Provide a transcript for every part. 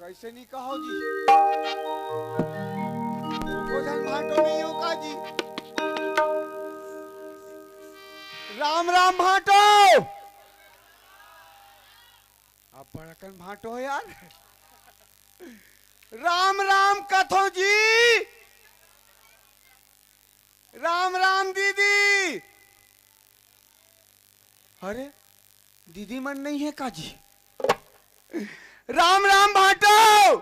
कैसे नहीं कहो जी, भोजन भाटो नहीं हो का जी। राम राम भाटो, अब बड़कन भाटो हो यार। राम राम कथो जी, राम राम दीदी। अरे दीदी मन नहीं है का जी। राम राम भाटो,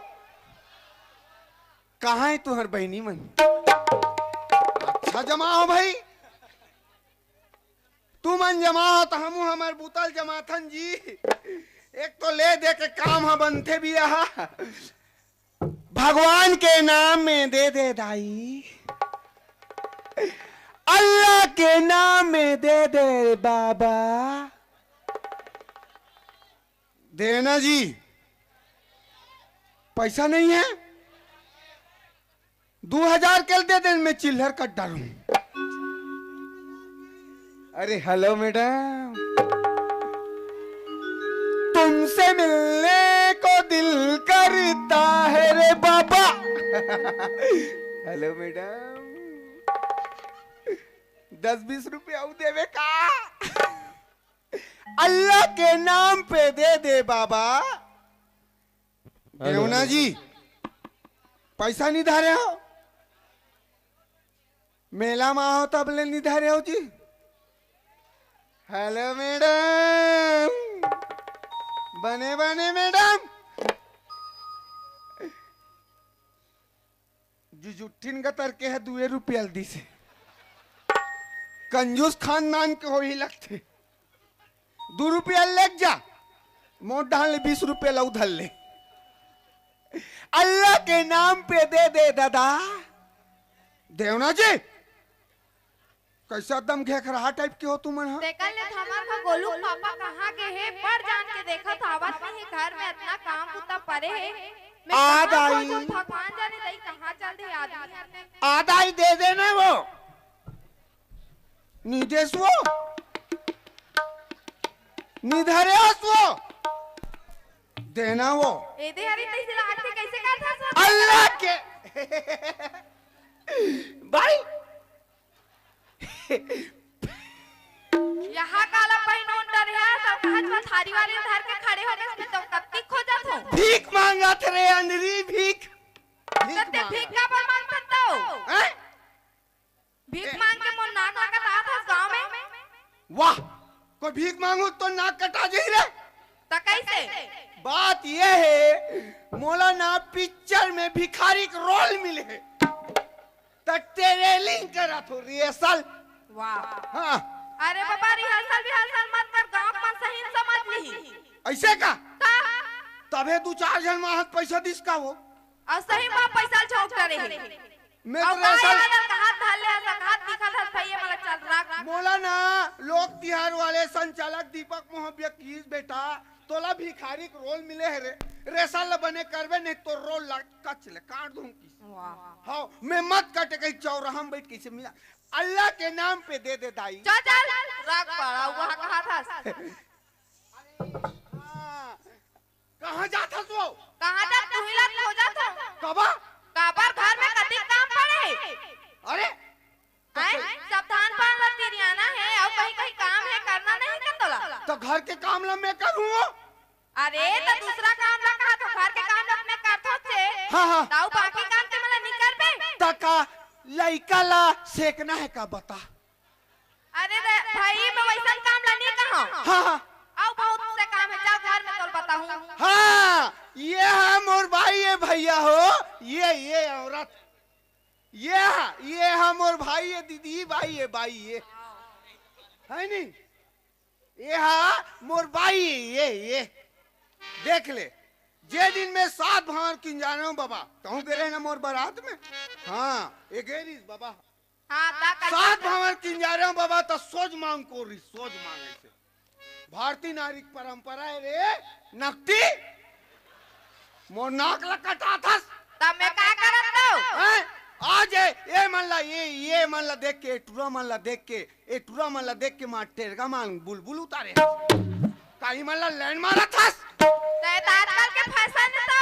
कहाँ है तुहर बहनी मन? अच्छा जमा हो भाई, तू मन जमा हो तो हम हमार बुतल जमाथन जी। एक तो ले दे के काम है बनते भी यहाँ, भगवान के नाम में दे दे दाई, अल्लाह के नाम में दे दे बाबा। देना जी, पैसा नहीं है, 2000 के दे दे, मैं चिल्लर कट डालूं। अरे हेलो मैडम, तुमसे मिलने को दिल करता है रे बाबा। हेलो मैडम, 10-20 रुपया देवे का, अल्लाह के नाम पे दे दे बाबा। देवना जी, पैसा नहीं धारे हो, मेला में हो तब ले नहीं धारे हो जी। हेलो मैडम, बने बने मैडम जी, जुट्ठिन का तरके है 2 रुपया दी से, कंजूस खानदान के हो ही लगते। 2 रुपया लेग जा, मोट डाल ले, 20 रुपया ला उधर ले, अल्लाह के नाम पे दे दे दादा। देवना जी, कैसा दम घेखरहा टाइप के हो तुम? देखल ले हमार का गोलू पापा कहाँ के है, पर जान के देखा था आवत नहीं, घर में इतना काम उतना पड़े है। मैं आदाई भगवान जाने दई कहाँ चल दे आदमी। आदाई दे देना, वो निदेश वो निधरे वो देना, वो एदे हरी तैसे लाग से कैसे का था सब अल्लाह के भाई। यहाँ काला पहनो डर है सब, कहाँ जो थारी वाले धर के खड़े हो गए, तो कब की खो जात हो। भीख मांगा थे अंदरी, भीख तते भीख का पर मांग सकता हो? भीख मांग के मोन नाक कटा था गांव में। वाह, कोई भीख मांगू तो नाक कटा जाही रे। तो कैसे? बात ये है, मौलाना पिक्चर में भिखारी का रोल मिले, तो ट्रेलिंग करा थो रिहर्सल। वाह, हाँ, अरे बाबा रिहर्सल मत कर, गांव में सही समझ ली। ऐसे का तबे 2-4 जन माहत पैसा दिस का वो, और सही में पैसा छौक करे है। मैं और तो कहाँ रिहर्सल यार कहाँ धाले हाथ दिखा था भैया वाला चल रहा। मौलाना लोक तिहार वाले संचालक दीपक मोहब्बिया कीस बेटा, तोला भिखारी का रोल मिले है रे, रेसल बने करवे नहीं तो रोल कच ले काट दूं की। वाह, हाँ, मैं मत कटे कहीं चौराहा में बैठ कैसे मिला, अल्लाह के नाम पे दे दे दाई। चल चल राग पड़ा वहाँ कहाँ था? हाँ, कहाँ जाता तू? कहाँ जा तू ही लात हो जाता? कबा? काबर घर में कति काम पड़े? अरे सावधान पान ला तिरियाना है, और कहीं कहीं काम है करना नहीं कर तोला। तो घर के काम ला मैं करूँ। अरे तो दूसरा काम ला कहा तो घर के काम ला मैं करता छे। हाँ हाँ, ताऊ बाकी काम ते मला नहीं कर बे। तका लइका ला सेकना है का बता। अरे भाई मैं वैसा काम ला नहीं कहा। हाँ हाँ, आओ बहुत से काम है, चल घर में तोल बताऊं। हाँ, ये है मोर भाई, ये भैया हो, ये औरत ये है मोर भाई, ये दीदी भाई, ये बाई, ये है नहीं, ये है मोर बाई, ये देख ले। जे दिन में 7 भावर किन जाने हो बाबा, कहूँ गए ना मोर बारात में। हाँ ये गेरीस बाबा, हाँ 7 भावर किन जा रहे हो बाबा, तो सोच मांग को रही, सोच मांग ऐसे भारतीय नारिक परंपरा है रे। नकटी मोर नाक लकटा था, तब मैं क्या करत दो? आज ये मन ला, ये मन ला देख के, टूरा मन ला देख के, ये टूरा मन ला देख के मार टेरगा मांग बुलबुल उतारे, कहीं मन ला लैंड मारा था। आजकल के फैशन तो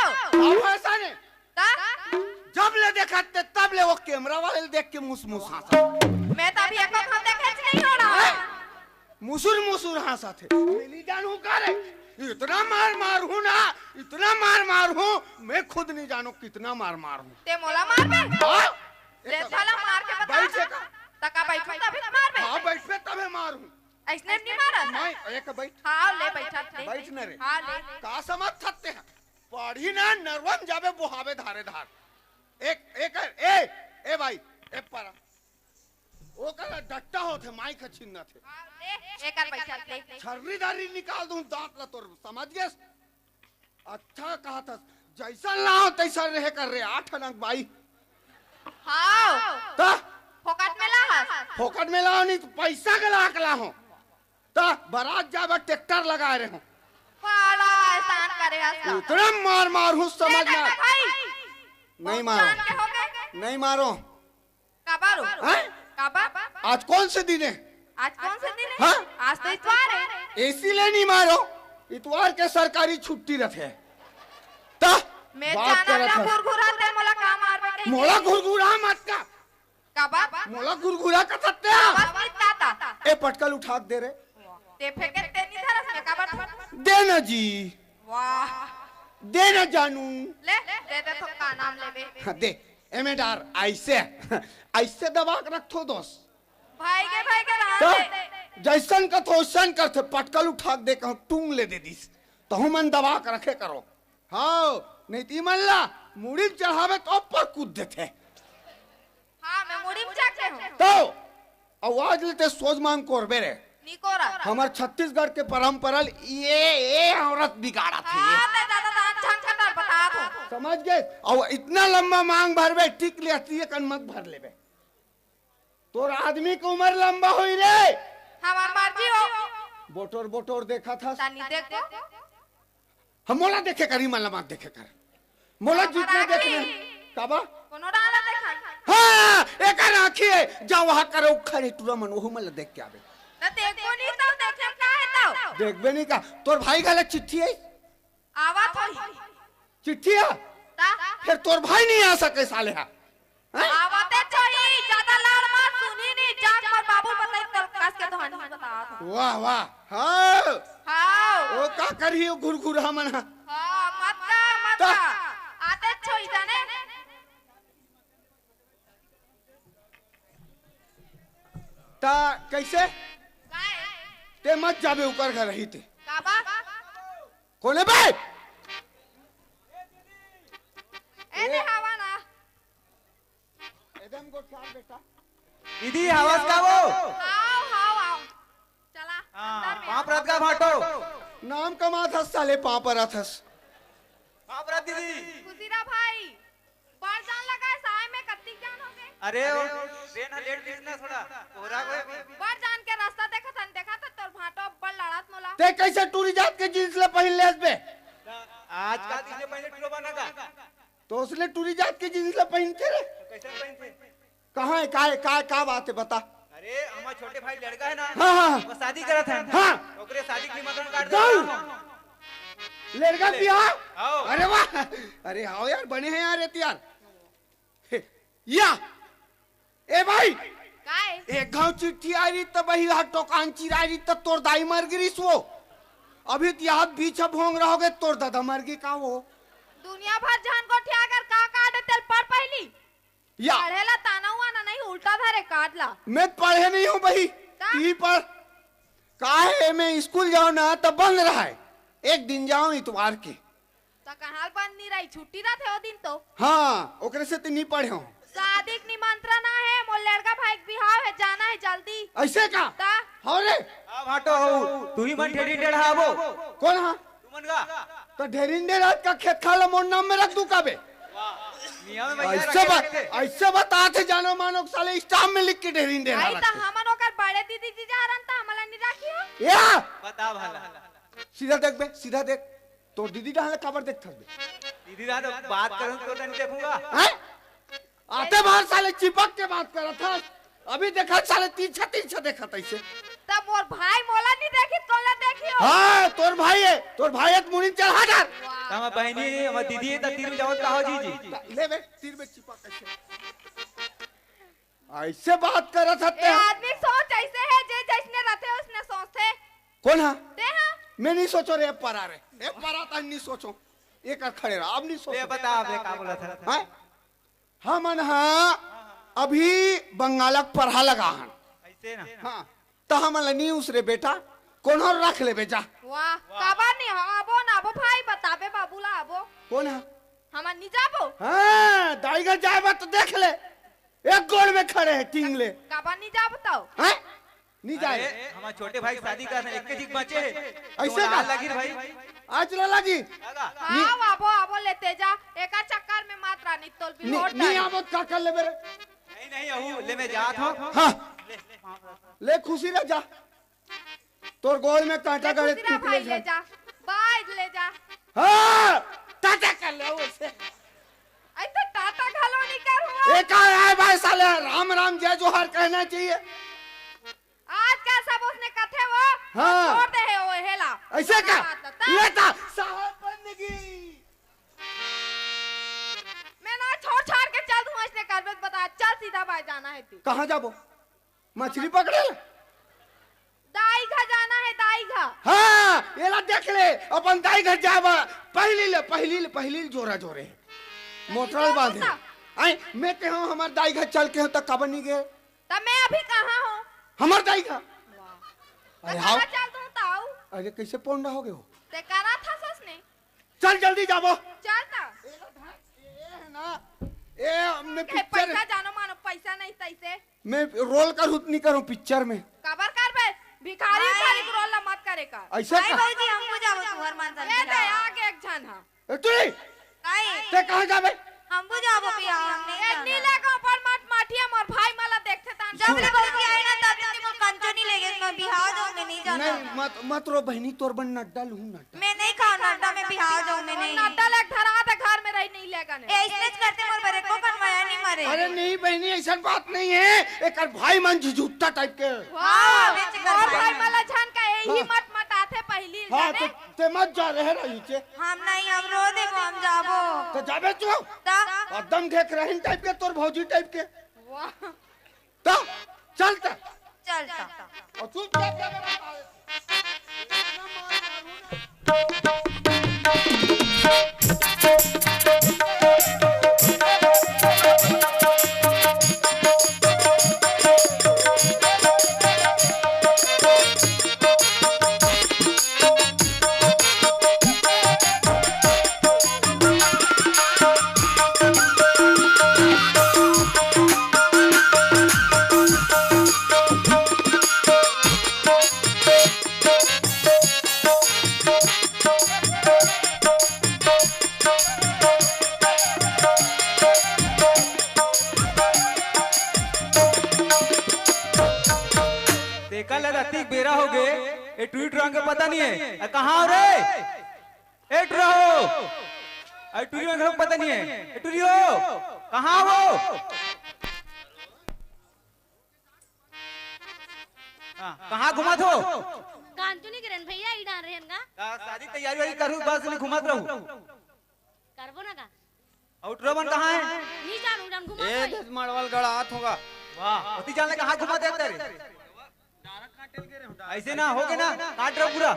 फैशन है, जब ले देखा तब ले वो कैमरा वाले देख के मुस हंसा। मैं तो अभी एको हम देखे नहीं हो रहा, मुसुर हंसा थे। मिली जानू करे, इतना मार हूँ ना, इतना मार हूँ, मैं खुद नहीं जानू कितना मार हूँ। ते मोला मार बे, ते साला मार के बता बैठ का, तका बैठू तभी मार बे। हाँ बैठ पे तबे मार हूँ, ऐसने नहीं मारा नहीं एक बैठ, हाँ ले बैठा ले बैठ न रे, हाँ ले का समझ सकते हैं, पढ़ी ना नरवन जाबे बुहावे धारे धार। ए भाई ए पारा वो करा डट्टा होते माई का छिन्ना थे, एक कर बैठा ले छर्री दारी निकाल दूं दांत ला तोर, समझ गए? अच्छा कहा था, जैसा लाओ तैसा रहे कर रहे 8 अंक बाई। हाँ ता फोकट में ला, फोकट में लाओ नहीं तो पैसा के ला हो, ता बारात जाबे ट्रैक्टर लगा रहे हो, बड़ा एहसान करेगा सब। इतना मार हूँ समझना। नहीं मारो, नहीं नहीं मारो। काबारू हैं? काबा आज कौन से दिन है? आज कौन से दिन है? हाँ? आज तो इतवार है। इसीलिए नहीं मारो, इतवार के सरकारी छुट्टी रखे। ता मैं बात जाना करत ना है। घुरघुरा ते मोला काम मार में कहीं मोला घुरघुरा मत का, काबा मोला घुरघुरा का सकते बस मिटाता ए पटकल उठा दे रे, ते फेंके ते नहीं धरस में काबा देना जी, वाह देना जानू, ले दे दे तो का नाम लेबे हाँ, दे एमेडार ऐसे दबा के रखो दोस्त, भाई के तो रात जैसन का तो वैसन करते, पटकल उठा दे कहूँ टूंग ले दे दिस, तो हम मन दबा के रखे करो। हाँ नहीं ती मन ला मुड़ी चढ़ावे तो ऊपर कूद देते, हाँ मैं मुड़ी में जाके हूँ तो आवाज लेते सोच मांग कोरबे रे। निकोरा हमार छत्तीसगढ़ के परंपरा ये औरत बिगाड़ा थी, हाँ ते दादा दान छान कर बता दो समझ गए? और इतना लंबा मांग भरबे टिक ले असली कन मत भर लेबे, तोर आदमी की उम्र लंबा हुई रे, हमार मर्जी हो बोटोर देखा था, तानी देखो हम मोला देखे करी मला मत देखे कर, मोला जितने देखने काबा कोनो डाला देखा हाँ एक आंखी है, जा वहां करे खड़े टूरा मन वो मला देख के आवे, ना देखो नहीं तो देखे का है तो देखबे नहीं का, तोर भाई गलत चिट्ठी है, आवाज होई चिट्ठी है, ता फिर तोर भाई नहीं आ सके साले हा, आवाते चाहिए ज्यादा लाड़ मत सुनी नहीं जान और बाबू बताई तल कास के तो हनी बता दो वाह वाह हाँ हाँ ओ का करी हो घुरघुरा मन हा, हाँ मत का आते छोई जाने ता कैसे काय ते मत जाबे ऊपर घर रही थे, काबा कोने बे ए दे हवा ना एकदम को ख्याल बेटा, दीदी आवाज का वो आओ चला अंदर में पाप रात का भाटो नाम कमा था साले पापरा थस, पाप रात दीदी। खुशीरा भाई बार जान लगा साय में कत्ती जान हो गए अरे वो ट्रेन लेट दिखना थोड़ा कोहरा को बार जान के रास्ता देखा था तोर भाटो बड़ लड़ात मोला ते कैसे टूरी जात के जींस ले पहन ले बे, आज का दिन पहले टूरो बना का तो उसने टूरी जात के जींस ले पहनते रे, कैसे पहनते? कहाँ है का बात है बता। अरे हमारा छोटे भाई लड़का है ना, हाँ हाँ वो शादी करा था, हाँ ओकरे शादी की मगन काट जाऊ दे। लड़का बियाह, आओ। अरे वाह, अरे आओ यार बने हैं यार यार, या ए भाई काय एक गांव चिट्ठी आ रही तब वही टोकान चिरा रही तब तोर दाई मर गिरी वो, अभी याद पीछे भोंग रहोगे तोर दादा मर गई का वो, दुनिया भर जान को ठिया कर का काटे तेल पर पहली या पढ़ेला ताना हुआ ना नहीं उल्टा धरे काटला मैं पढ़े नहीं हूँ भाई, ती पढ़ काहे मैं स्कूल जाऊँ ना तब बंद रहा है, एक दिन जाऊँ इतवार के, तो कहाल बंद नहीं रही छुट्टी रहते हो दिन तो हाँ ओकरे से तो नहीं पढ़े हूँ, शादी के निमंत्रण है, मोर लड़का भाई के बिहाव है, जाना है जल्दी। ऐसे का ता हो रे अब हटो तू ही मन टेढ़ी टेढ़ा आबो कौन हा तू मन गा तो ढेरिंडे रात का खेत खाला मोर नाम में रख दू काबे मियां में भैया ऐसे ऐसे बता थे जानो मानो साले स्टाम्प में लिख के ढेरिंडे आई रख तो हमन ओकर बड़े दीदी जी जा रहन त हमला नहीं राखी हो। या बता भला सीधा देख बे सीधा देख तो दीदी डाले काबर देख थस बे दीदी रात बात करूं तो नहीं देखूंगा हैं आते बाहर साले चिपक के बात कर था अभी देखा साले तीन छा देखा ऐसे तब मोर भाई मोला नहीं देखी तोला देखियो। हाँ तोर भाई है मुनी चढ़ा डाल हम बहनी हम दीदी त तीर जाओ कहो जी ले बे तीर में चिपक ऐसे बात कर ए सकते आदमी सोच ऐसे है जे जैसने रहते उसने सोचते कौन है ते हां मैं नहीं सोचो रे परा रे एक परा था नहीं सोचो एक खड़े रहा अब नहीं ले सोचो बता आपने का बोला था हैं हम हाँ अभी बंगालक पढ़ा लगा हन ऐसे ना हाँ तो हम न्यूज रे बेटा कौन और रख ले बेटा वाह काबा नहीं हो आबो ना आबो भाई बताबे बाबूला आबो कौन है हमन नहीं जाबो। हाँ दाईगर जाए तो देख ले एक गोल में खड़े हैं टिंगले काबा नहीं जाबो तो हैं नहीं जाए हमारे छोटे भाई शादी का एक के जिक बचे ऐसे का लगी भाई आज लगी हां आबो आबो लेते जा एका चक्कर में मात्रा नहीं तोल भी होट नहीं आबो का कर ले मेरे नहीं अहू ले मैं जात हूं हाँ ले खुशी रह जा तोर गोल में कांटा गड़े दूसरा भाई ले जा बाय ले जा। हाँ टाटा कर ले उसे आई तो टाटा घालो नहीं कर हुआ एक आया भाई साले राम राम जय जोहर कहना चाहिए आज का सब उसने कथे वो हाँ। छोड़ दे है वो हेला ऐसे का लेता साहब बंदगी मैं ना छोड़ छाड़ के चल दूं इसने कर बता चल सीधा भाई जाना है तू कहाँ जाबो मछली पकड़े दाई घर जाना है दाई घर। हाँ एला देख ले अपन दाई घर जाबा पहली जोरा जोरे मोटर बांधे आई मैं के हूं हमार दाई घर चल के हो तो कब नहीं गए तब मैं अभी कहाँ हूँ हमार दाई घर तो अरे हाउ कहाँ चल दूं ताऊ अरे कैसे पौंडा हो गए हो ते करा था ससने चल जल्दी जाबो चल ता ना ए मैं के पिक्चर पैसा जानो मानो पैसा नहीं तैसे मैं रोल कर नहीं करूं पिक्चर में कबर कर बे भिखारी भिखारी को रोल मत करे का ऐसा भाई का भाई जी हमको जाओ तू हर मान ए दे आगे एक जन हां ए तू नहीं ते कहां जाबे हमको जाओ पिया हमने नीला का ऊपर मत माठिया मोर भाई माला देखते ता जब ले बोलती आई ना तब तक मोर कंचो नहीं लेगे मैं बिहार जाऊं मैं नहीं जाना नहीं मत रो बहनी तोर बन नड्डा लूं नड्डा मैं नहीं खाना नड्डा में बिहार जाऊं मैं नहीं नड्डा ले धरा दे घर में रही नहीं लेगा ए इसने करते मोर बरे को बनवाया नहीं मरे अरे नहीं बहनी ऐसा बात नहीं है एक भाई मन झुझुट्टा टाइप के वाह और भाई माला जान का यही मत मत आते पहली हाँ तो ते मत जा रहे रही चे हम नहीं हम रो दे हम जाबो तो जाबे तू एकदम देख रहे टाइप के तोर भौजी टाइप के वाह तो चलता चलता और तू बेरा हो गए ये ट्वीट रंग का पता नहीं है कहाँ हो रे ए रहो ए टूरी रंग पता नहीं है ए टूरी हो कहाँ हो कहाँ घुमा थो कांचुनी किरण भैया ई डाल रहेन का शादी तैयारी वाली करूँ बस नहीं घुमात रहूँ करबो ना का आउटरवन कहाँ है नी जानू डान घुमा ए दसमाड़वाल गड़ा हाथ होगा वाह अति जाने कहाँ घुमा देते रे ऐसे ना हो गए ना काट रहा पूरा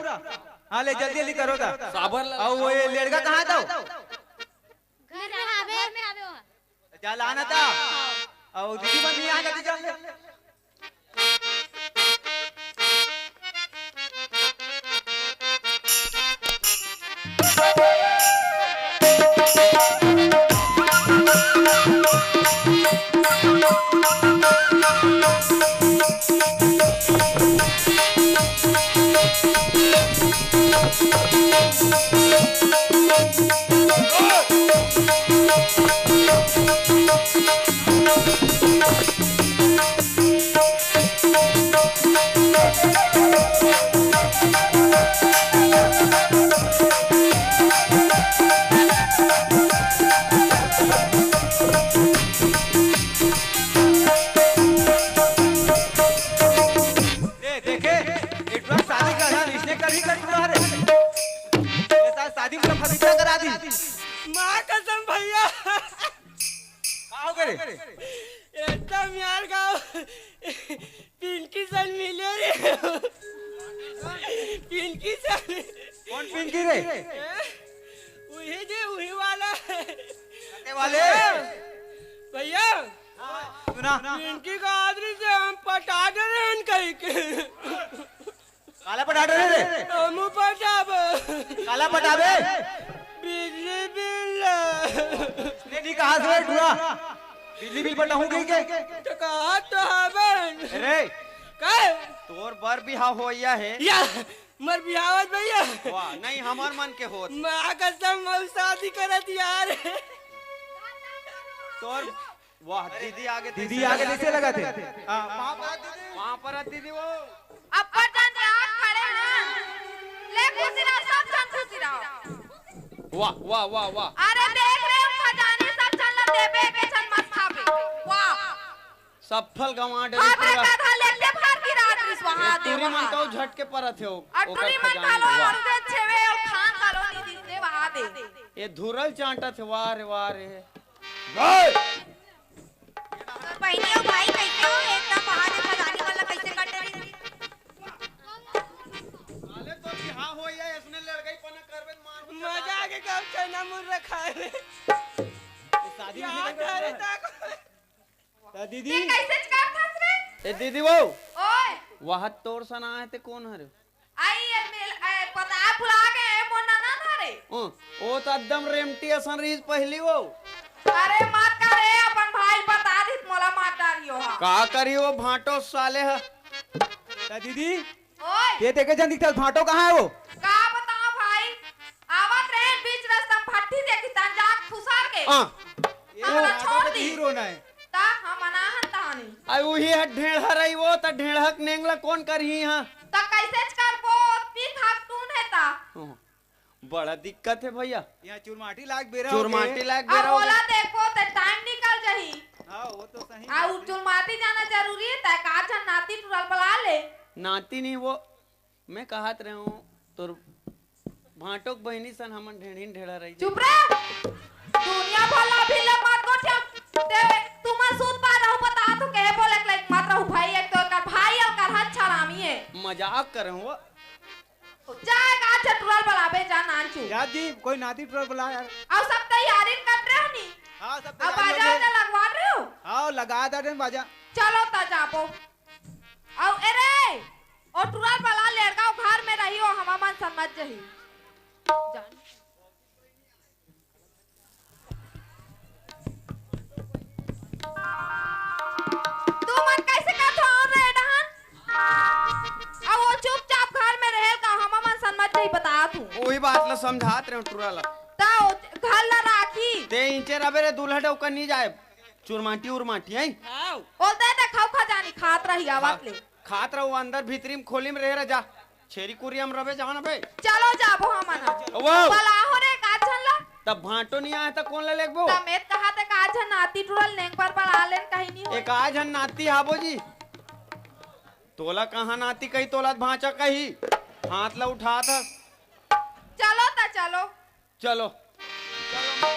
हाँ ले जल्दी जल्दी करो साबर और वो ये लड़का कहाँ था घर में आवे हो जा लाना था और दीदी मम्मी आ जाती चल यार गाँव पिंकी सन मिले रे पिंकी सन। कौन पिंकी रे? वही जे वही वाला वाले भैया सुना पिंकी का आदमी से हम पटा दे रहे हैं कहीं के। काला पटाटे रे? हम पटाब काला पटाबे? बिजली बिल नहीं कहा से ढूंढा बिजली बिल पटाऊं कहीं के? तो कहा तो हवन रे कहे तोर बर बिहाव होया है या मर बिहावत भैया। वाह नहीं हमार मन के होत माँ कसम मऊ शादी करत यार। तोर वाह दीदी आगे दीदी आगे कैसे लगा थे? वहाँ पर दीदी वो अब्बा जान यहाँ खड़े हैं। ले खुशी रहो, सब जन खुशी रहो। वाह वाह वाह वाह अरे देख रहे हो खजाने सब चल देबे के चल मत खाबे। वाह सफल गंवा डे भाग रे का लेके भाग की रात इस वहां दे टूरी मन तो झटके परत है अटूरी मन कालो और दे छेवे और खान कालो नी दे वहां दे। ये धुरल चांटा थे वाह रे पहले ओ भाई कैसे हो एकदम वहां दे खजाने वाला कैसे कट रही? अरे तो बिहाव होया इसने लड़कई पना करबे मार मजा के काम चना मुर रखा है शादी याद है रे तक दीदी ये कैसे कर फंस रे? ए दीदी वो ओए वहाँ तोर सना है ते कौन हरे आई ये मिल पता भुला गए मोना ना थारे। ओ तो एकदम रेमटी असन रीज पहली वो अरे मत करे अपन भाई बता दी मोला मार डालियो हा। का करी वो भाटो साले है दीदी ओए ये देखे जन दिखता भाटो कहाँ है वो? का बताओ भाई आवत रहे बीच रास्ता में भट्टी देखी तन जाग फुसार के हां हमरा छोड़ दी हीरो ना है ता हम अनाहन तानी आई वही है ढेढ़ा रही वो त ढेढ़क नेंगला कौन करही हां ता कैसे करबो ती थाक तून है ता बड़ा दिक्कत है भैया यहाँ चुरमाटी लाग बेरा चुरमाटी लाग अब बेरा बोला देखो ते टाइम निकल जही हाँ वो तो सही आ चुलमाती जाना जरूरी है ता का छन नाती टुरल बला ले नाती नहीं वो मैं कहत रहा हूँ तोर भाटोक बहनी सन हमन ढेढ़ीन ढेढ़ा रही चुप रे दुनिया भला भी ले मत को ते तुम सूत पा रहो बता तो कहे बोले लाइक मत रहो भाई एक तो कर भाई और कर हाथ छलामी है मजाक कर रहा हूँ जाए का चटुरल बलाबे जा नानचू याद जी कोई नाती ट्रक बुला यार। और सब तैयारी कर रहे हो नी हाँ सब अब बाजा ना लगवा रहे हो हाँ लगा दे बाजा चलो ता जापो और अरे और टुरल बला लड़का घर में रही हो हम मन समझ जही जान तू मन कैसे का तो और रे डहन अब वो चुपचाप घर में रहे का हम मन समझ जही बता तू वही बात ला समझात रहे टुराला ता घर ला राखी ते इंचे रबे रे दूल्हा डोका नहीं जाए चुरमाटी उरमाटी है हां बोलते थे खाओ खजानी खात रही आवत ले खात रहो अंदर भीतरी में खोली में रह जा छेरी कुरियम रबे जाना बे चलो जाबो हमना वाह बलाहो रे काछन ला तब भाटो नहीं आया था कौन ले लेगबो तमेत कहा ते काछन नाती टुरल नेंग पर बला लेन कहीं नहीं हो एक आज हन नाती हाबो जी तोला कहाँ नाती कही तोला भांचा कही हाथ ला उठा था चलो ता चलो चलो चलो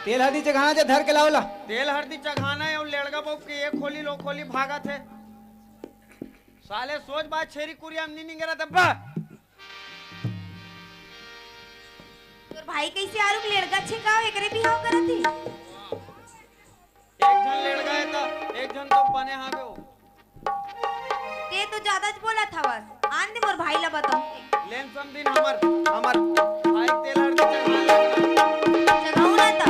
तेल हल्दी चढ़ाना जा धर के लाओला। तेल हल्दी चढ़ाना है और लेड़गा बहु के एक खोली लो खोली भागा थे साले सोच बात छेरी कुरिया में नहीं गिरा दब्बा। तोर भाई कैसे आरुक लेड़गा छिकाओ एकरे बिहाव करती। एक जन लेड़गा है तो एक जन तो बने हाँ गयो। के तो ज्यादा बोला था बस आन दे मोर भाई ला बताऊं लेन सम दिन हमर भाई तेल हल्दी चढ़ाना चलाऊ ना ता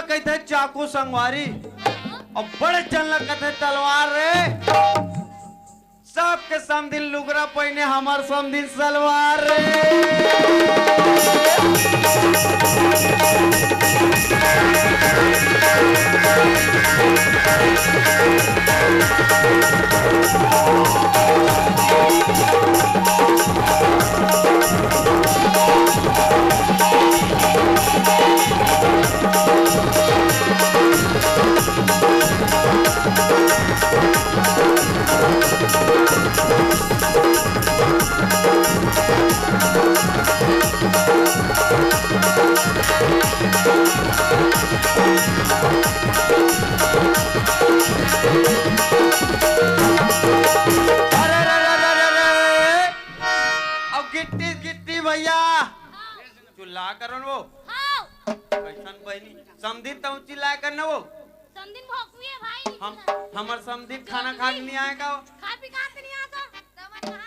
कहते चाकू संगवारी और बड़े चल कहते तलवार रे सबके समदिन लुगरा पहने हमार समदिन सलवार रे चिल्ला करन वो हाँ कैसन बहनी समधी तो चिल्ला करन वो समदिन भोंकवी है भाई हमर समधी खाना खा के नहीं आएगा खा पी कहाँ से नहीं आता तमन कहाँ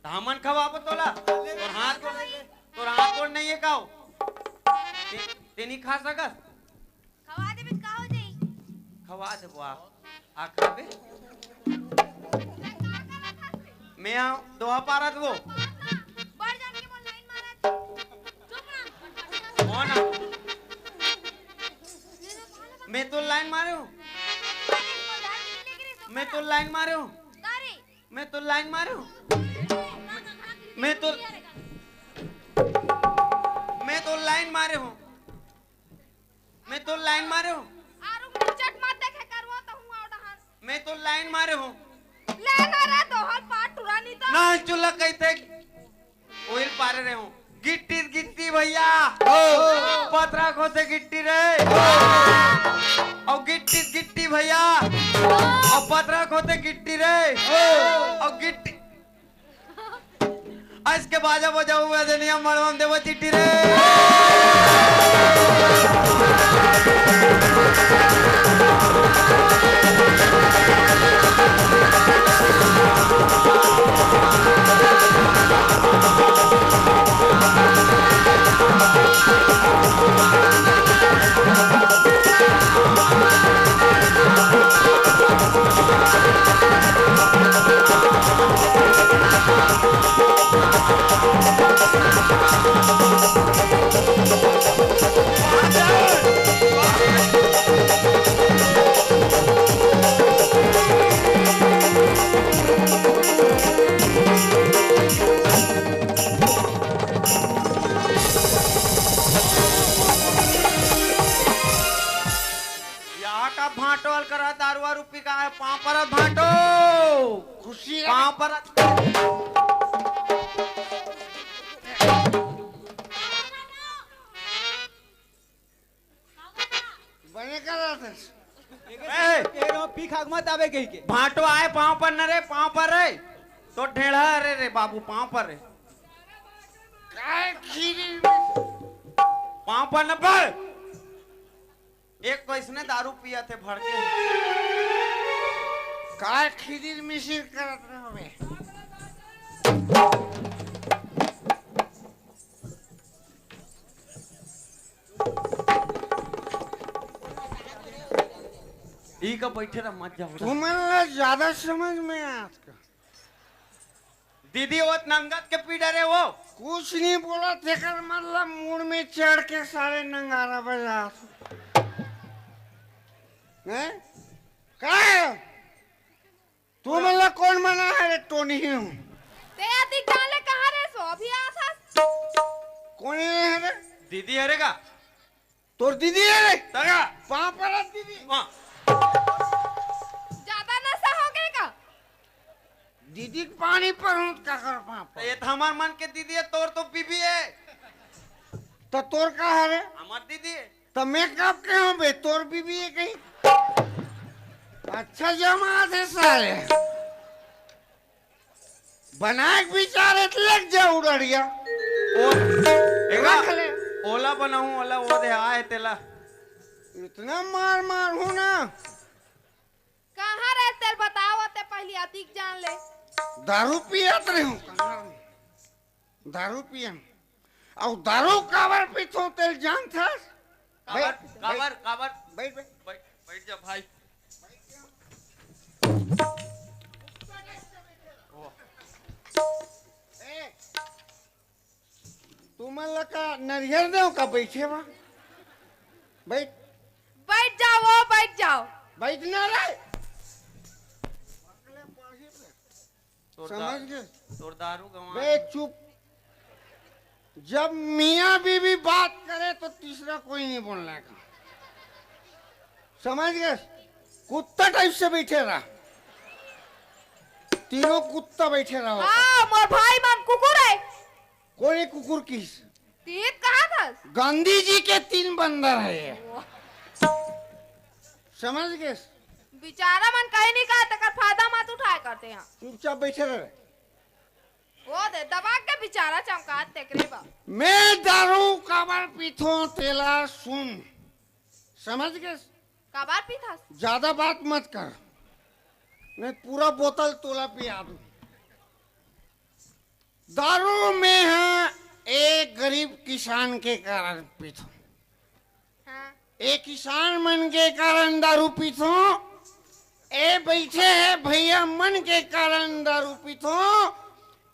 खवाऊं हमन खवाबो तोला तोर हाथ कोड नहीं है काओ ते नहीं खा सकस खवा दे बिन का हो जाई खवा दे बुआ आ खाबे मैं आऊं दोहा पारत वो बढ़ जान के बोल लाइन मारा चुप ना कौन मैं तो लाइन मारे हूं मैं तो लाइन मारे हूं मैं तो लाइन मारे हूं मैं तो लाइन मारे हूं मैं तो लाइन मारे हूं आरु चट मत देखे करवा तो हूं आउडहन मैं तो लाइन मारे हूं ले ना रे तो हर पाट टुरानी तो ना चुला कहते ओइल पारे रहे हूं गिट्टी गिट्टी भैया पतरा खोते गिट्टी रे और गिट्टी गिट्टी भैया और पतरा खोते गिट्टी रे और गिट्टी इसके बाजा बजाऊ हुआ दुनिया मरवम देव चिट्टी रे भाटोल करा दारुआ रूपी का है पाँव पर भाटो खुशी पाँव पर बने करा था पी खाग मत आवे कहीं के भाटो आए पाँव पर न रे पाँव पर रे तो ढेड़ा रे रे बाबू पाँव पर रे काय खीरी पाँव पर न पर एक तो इसने दारू पिया थे भर के काय खीरी मिसिर करत रहे हमें ई का बैठे रहा मत जाओ तुम्हारा ज्यादा समझ में आता दीदी वो नंगत के पी डरे वो कुछ नहीं बोला तेकर मतलब मूड में चढ़ के सारे नंगारा बजा हैं काय तू मतलब कौन मना है रे टोनी हूँ ते अधिक डाले कहां रे सो अभी आसा कौन है रे दीदी हरेगा तोर दीदी है रे तगा पापा रे दीदी ज्यादा नशा हो गए का दीदी के पानी पर हूँ क्या कर पापा ये तो हमार मन के दीदी है तोर तो बीबी है तो तोर का है रे हमार दीदी है तो मैं कब के हूँ बे तोर बीबी है कहीं अच्छा जमात है सारे बनाए बिचारे लग जा उड़िया ओला बनाऊं ओला वो दे आए तेला इतना मार मार हूँ ना कहां रे तेल बताओ ते पहली अधिक जान ले दारू पियत रही हूँ दारू पियन और दारू काबर पीछो तेल जान था काबर काबर काबर बैठ बैठ बैठ जा भाई तुम लगा नरियर दो का बैठे बा बैठ बैठ जाओ बैठना रे समझ गए तोर दारू गवा बे चुप जब मियाँ बीवी बात करे तो तीसरा कोई नहीं बोलने का समझ गए कुत्ता टाइप से बैठे रहा तीनों कुत्ता बैठे रहो हां मोर भाई मन कुकुर है कोई कुकुर किस तीत कहां था गांधी जी के 3 बंदर है ये समझ गए बेचारा मन कहीं नहीं कहा तकर फायदा मत उठाए करते हैं चुपचाप बैठे रहे वो दे दबा के बेचारा चमका तेकरे बा। मैं दारू काबर पीथो तेला सुन, समझ गए? काबार पीथा। ज्यादा बात मत कर, नहीं पूरा बोतल तोला पिया दूं। दारू में है एक गरीब किसान के कारण पीथो, हाँ। एक किसान मन के कारण दारू पीथो, ए बैठे है भैया मन के कारण दारू पीथो,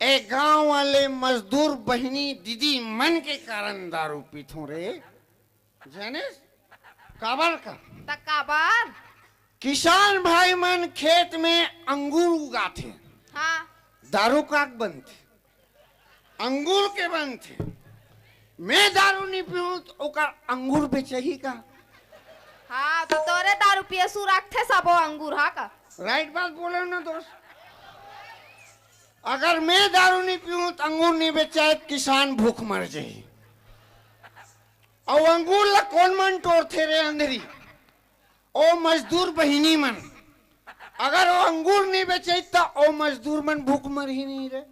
एक गांव वाले मजदूर बहनी दीदी मन के कारण दारू पीथो रे। जाने काबर का काबार किसान भाई मन खेत में अंगूर उगाते, हाँ। दारू का बनते, अंगूर के बनते। मैं दारू नहीं पीऊं तो ओकर अंगूर बेचही का? हाँ तो तोरे दारू पिए सु रखते सबो अंगूर हा का। राइट बात बोले ना दोस्त। अगर मैं दारू नहीं पीऊं तो अंगूर नहीं बेचा, किसान भूख मर जाए। और अंगूर ला कौन मन तोड़ते रे अंदरी? ओ मजदूर बहिनी मन। अगर वो अंगूर नहीं बेचे तो ओ मजदूर मन भूख मर ही नहीं रे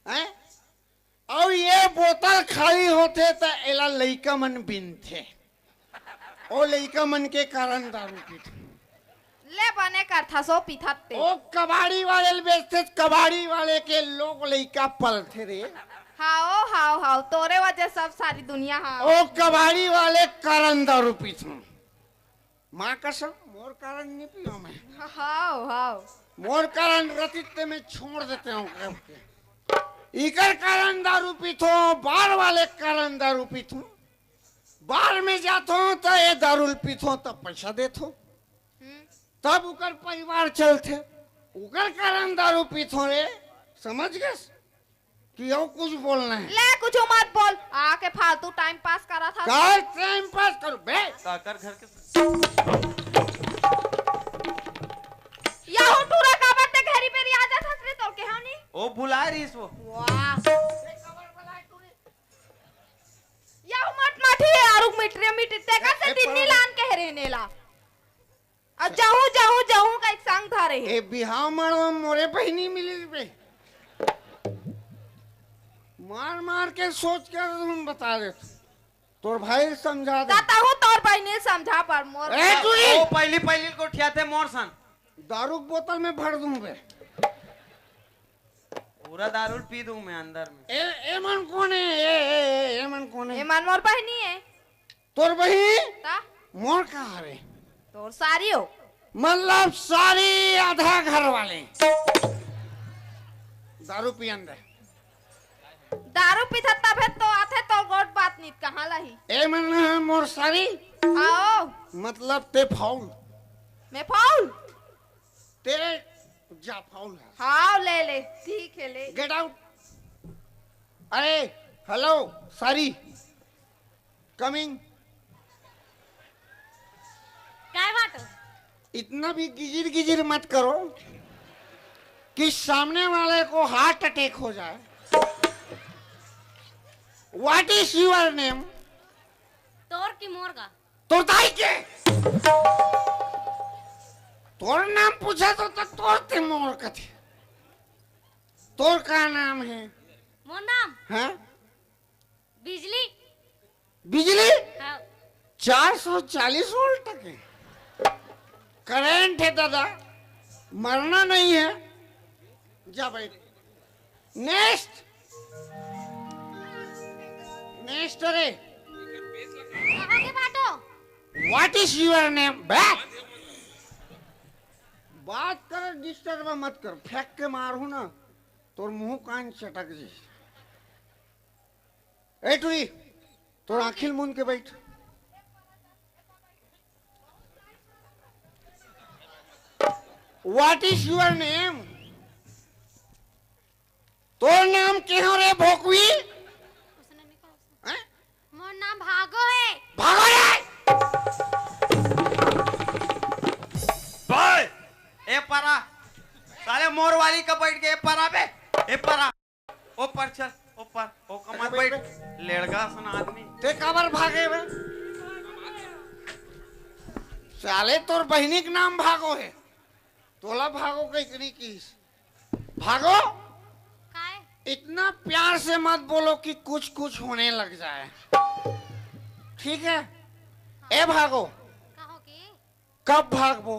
हैं? और ये बोतल खाली होते तो एला लइका मन बिनथे, ओ लइका मन के कारण दारू पीते। ले बने कर था सो पीथते। ओ कबाड़ी वाले बेचते, कबाड़ी वाले के लोग लइका पलते रे। हाओ हाओ हाओ तोरे वजह सब सारी दुनिया हाओ। ओ कबाड़ी वाले कारण दारू पीथूं। माँ कसम मोर कारण नहीं पियो मैं। हाओ हाओ मोर कारण रतित में छोड़ देते हूँ के। इकर कारण दारू पीथो, बार वाले कारण दारू पीथो। बार में जातो तो ये दारू पीथो तब पैसा देथो, तब उकर परिवार चलते। उकर कारण दारू पीथो रे, समझ गए? कि और कुछ बोलना है? ले कुछ मत बोल, आके फालतू टाइम पास करा था। काय टाइम पास करो बे? काकर घर के याहू टूरा काबर ते घरी पे रिया जा थसरे तो के हानी। ओ बुला रही इसको। वाह याहू मत माठी आरुक मिटरे मिटते का से दिन्नी लान के रहनेला। अब जाऊं जाऊं जाऊं का एक संग था रहे। ए बिहाव मारो मोरे बहनी मिली बे। मार मार के सोच कर तुम बता दे, तोर भाई समझा दे। ताता हूँ तोर भाई ने समझा पर मोर। ए टूरी ओ पहली पहली को ठियाते मोर सन दारू बोतल में भर दूं बे। पूरा दारू पी दूं मैं अंदर में। ए मन कौन है? ए मन कौन ये है? मन मोर भाई नहीं है। तोर बही ता मोर कहाँ रे? तोर सारी हो। मतलब सारी आधा घर वाले दारू पियन दे। दारू पीता तब है तो आथे तो गोट बात नहीं कहाँ लही। ए मन मोर सारी आओ मतलब ते फाउल, मैं फाउल। तेरे जा फाउल है। हाँ ले ले ठीक है ले। Get out. अरे हेलो सारी कमिंग। काय बात? इतना भी गिजिर गिजिर मत करो कि सामने वाले को हार्ट अटैक हो जाए। What is your name? तोर की मोर का? तोर दाई के तोर नाम पूछा तो तोर ते मोर कथे। तोर का नाम है? मोर नाम हाँ? बिजली। बिजली हाँ। 440 वोल्ट के करंट है दादा, मरना नहीं है। जा भाई नेक्स्ट नेक्स्ट। अरे आगे बाटो। What is your name? Back बात कर, डिस्टर्ब मत कर। फेंक के मारू ना तोर मुंह कान चटक जी। ए टुरी तोर आखिल मुन के बैठ। What is your name? तोर नाम के हो रे भोकवी? हैं? मोर नाम भागो है। भागो रे। भाई ए परा साले मोर वाली का बैठ गए परा बे। ए परा ऊपर चल ऊपर ओ कमर बैठ। लड़का सुन आदमी ते काबर भागे बे? साले तोर बहनी के नाम भागो है, तोला भागो कहीं की भागो। काय? इतना प्यार से मत बोलो कि कुछ कुछ होने लग जाए, ठीक है? ए भागो। कहो की कब भागो,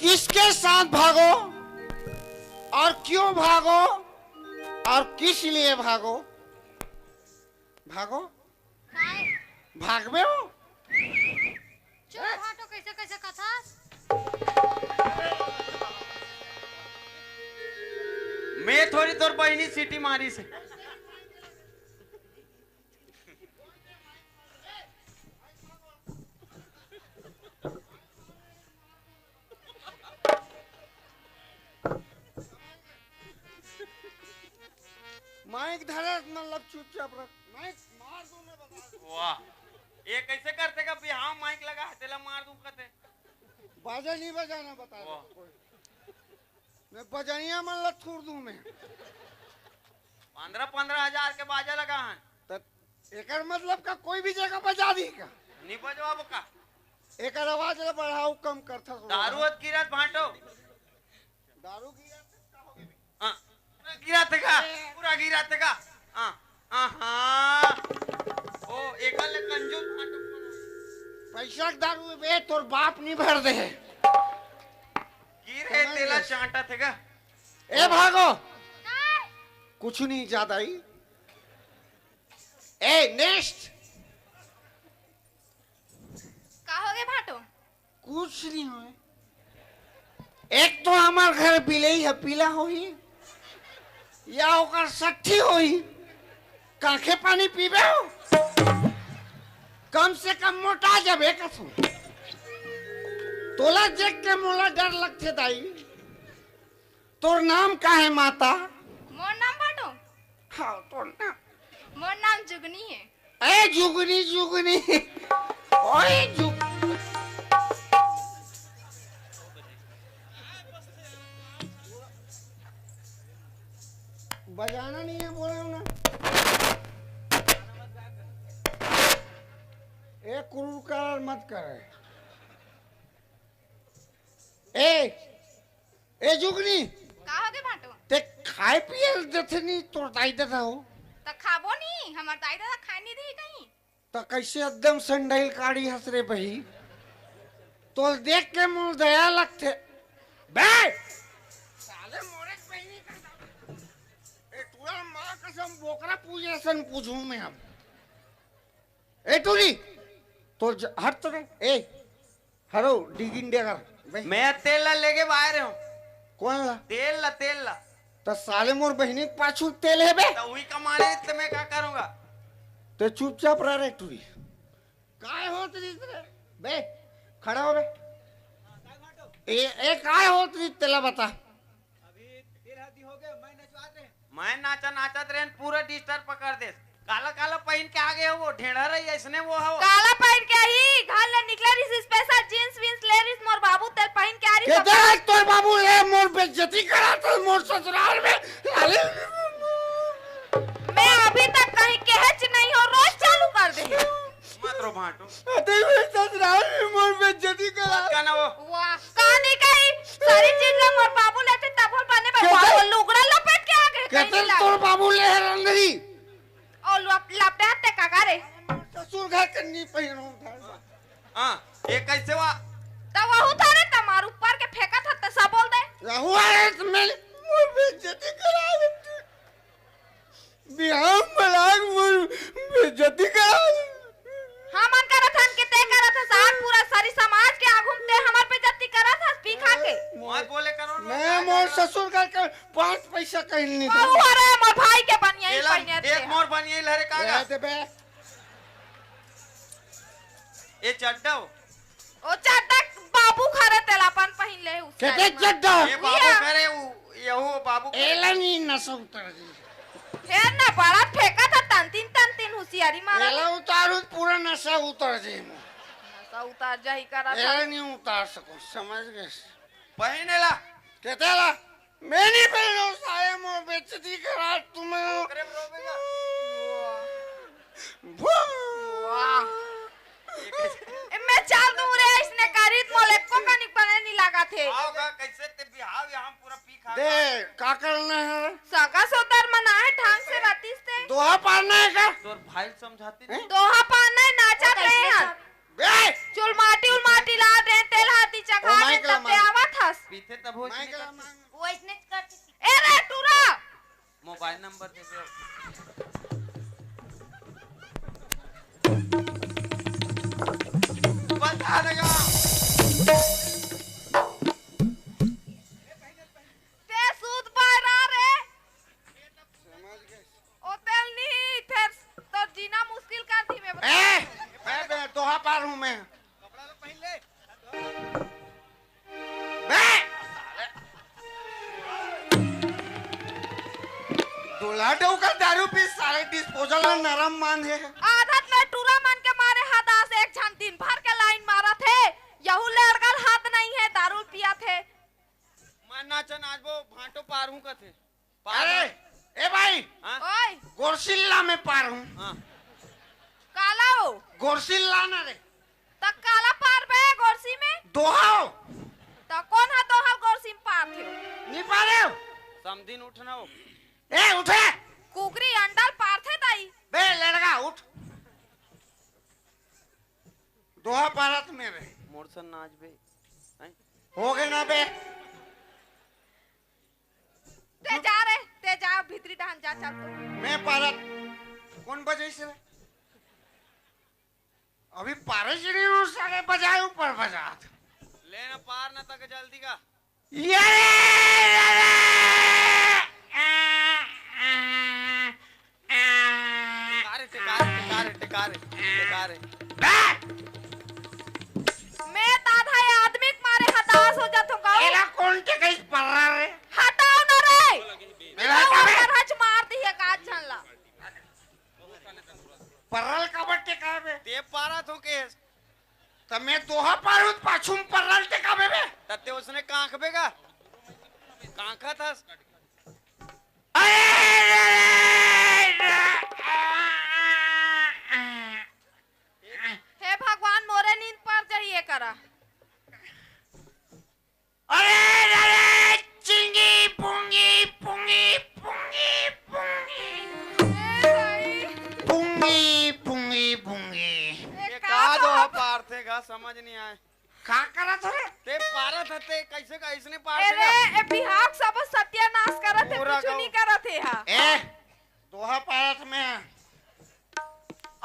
किसके साथ भागो, और क्यों भागो, और किस लिए भागो? भागो, काय भागवे हो? चुप हटो, कैसे कैसे कथा मैं थोड़ी तोर बहनी सीटी मारी से। माइक धरा मतलब चुपचाप रख, माइक मार दो मैं बता दूं। वाह, ये कैसे करते का बिहाव माइक लगा है तेला मार दूं कहते। बाजा नहीं बजाना बता दो। वाह। मैं बजाइया मतलब छोड़ दूं मैं। 15-15 हजार के बाजा लगा है। तो एकर मतलब का कोई भी जगह बजा दी का? नहीं बजवाबो का। एकर आवाज ला बढ़ाओ कम करता थोड़ा। दारू अत गिरत भाटो। दारू गिरा का होगे भी। हाँ, पूरा गिरा थे का, पूरा गिरा थे का। हाँ, हाँ। ओ एकल कंजूस भाटो। पैसा के दारू बे तोर बाप नहीं भर दे। गिरे तेला चांटा थे का। ए भागो, कुछ नहीं ज्यादा ही। ए नेक्स्ट, कहोगे भाटो? कुछ नहीं हो। एक तो हमार घर बिलई है, पीला होई या ओकर सट्ठी होई, काखे पानी पीबे हो? कम से कम मोटा जबे कसू। तोला देख के मोला डर लगते दाई। तोर नाम का है माता? मोर नाम भाटो? हाँ तोर नाम। मोर नाम जुगनी है। ए जुगनी जुगनी, ओए जुग। बजाना नहीं है बोल रहा हूं ना। ए कुरुकार मत कर। ए जुगनी, कहोगे भाटो? ते खाए पिए देते नहीं तो दाई देता हो तो खाबो नहीं, हमार दाई दादा खाए नहीं दी कहीं। तो कैसे एकदम संडल काड़ी हंस रे बही। तो देख के मुंह दया लगते बे साले मोरे बहनी का। ए तुरा मां कसम बोकरा पूजे सन पूछूं मैं अब। ए टूरी तो हट तो रे। ए हरो डिगिन देकर बे। मैं तेल ला लेके बाहर हूँ। कौन ला? तेल ला। तो साले मोर बहनी के पाछू तेल है बे। तो वही कमाने तो मैं क्या करूँगा? तो चुपचाप रह रे टूरी। काय होत री बे, खड़ा हो बे। ए काय होत री तेला बता। मैं नाचत रहे पूरा डिस्टर्ब पकड़ दे। काला काला पहन के आ गए हो, वो ढेढ़ा रही ऐसने वो हो। काला पहन के ही घर ले निकले रिस स्पेशल जींस विंस ले रिस मोर बाबू तेल पहन के आ के रही। देख तोर बाबू ले मोर बेइज्जती करा तो मोर ससुराल में लाले। मैं अभी तक कहीं कहच नहीं हो, रोज चालू कर दे। मत रो भाटो। अते मेरे ससुराल में मोर बेइज्जती करा। मत कहना वो। वाह, कहानी कही सारी चीज ला मोर बाबू लेते तब बने पर बाबू लुगड़ा लपेट के आ गए कहीं केतन नहीं तोर लागे। बाबू ले रंदरी और लपेटते काका रे। ससुर घर कन्नी पहिनो था। हाँ, ये कैसे हुआ? तब वहु थारे तमार ऊपर के फेंका था तो सब बोल दे। रहू आए तो मैं मोर बेइज्जती करा दे। बिहार मलाक मोर बेइज्जती करा दे। हमन करत हन के ते करत है साथ पूरा सारी समाज के आगुमते हमार पे जत्ती करत है पी खा के। मत बोले करो ना। मैं मोर ससुर घर का 5 पैसा कहीं नहीं वहु दे। अरे मोर भाई के बनिया ही तेला पहिने एक मोर बनिए लहरे कागा। दे बे। ये चड्डा हो। ओ चड्डा बाबू खरे तेलापन पहिन ले उस केते चड्डा ये बाबू करे यहू बाबू करे। एला नहीं नसा उतर जी। फिर ना बड़ा फेंका था तन तीन होशियारी मारा। एला उतारू पूरा नशा उतर जी। नशा उतार जाही करा था। एला नहीं उतार सको, समझ गए? पहने ला। कहते ला मैं नहीं पहनो साया मोर बेइज्जती करा तुम्हें। करे रोबेगा। वाह, मैं चाल दूं रे इसने करीत मोले को कनी पने नहीं लगा थे। आओगा कैसे ते बिहाव यहाँ पूरा पी खा दे का करना है सगा सोदर मना है ढंग से रतीस ते दोहा पारना है का तोर भाई समझाती नहीं दोहा पाना है नाचा रहे हैं बे चुल माटी ला दे तेल हाथी चखा ओ, दे माइक ला, तब ते आवत हस पीते तब हो माइक ला, वो इसने करती थी। ए रे टूरा मोबाइल नंबर दे दो बता देगा ते सूद बाहर रे ओ तेल नहीं थे तो जीना मुश्किल कर दी मैं बता मैं दोहा पार हूँ मैं बे दूल्हा डोका दारू पी सारे डिस्पोजल में नरम मान है आदत में टूरा मन के मारे हादा से एक छन दिन भर के लाइन मारा थे यहू लड़कल हाथ नहीं है दारू पिया थे मैं नाचन आज वो भांटो पार हूँ कथे अरे ए भाई हाँ ओए गोरसिल्ला में पार हूँ हाँ काला हो गोरसिल्ला ना रे तक काला पार बे गोरसी में दोहा हो तो कौन है दोहल गोरसी में पार थे नहीं पारे हो समदिन उठना हो ए उठे कुकरी अंडल पार थे ताई बे लड़का उठ दोहा पारत में रे मोरसन नाच बे हैं? हो गए ना बे ते जा भीतरी डान जा चल तो मैं पारत कौन बजे से अभी पारे से नहीं हूँ सारे बजाए ऊपर बजा लेना पार न तक जल्दी का ये टिकारे मैं ताधा ये आदमी के मारे हताश हो जातो गाँव एला कौन के कहीं पड़ रहा रे हटाओ ना रे मेरा कबे हच मार दी है काज झनला परल कबट के काबे ते पारा तो केस तो मैं दोहा पारूं पाछुम परल के काबे बे तत्ते उसने कांख बेगा कांखा था हे भगवान मोरे नींद पर जाइए करा अरे अरे चिंगी पुंगी पुंगी पुंगी पुंगी पुंगी पुंगी पुंगी ये का दोहा पार थे गा समझ नहीं आए का करा थे ते पारा था ते कैसे का इसने पार अरे थे ए बिहाक सब सत्यानाश करत है पूरा कुछ गाँव। नहीं करत है हा ए दोहा पारत में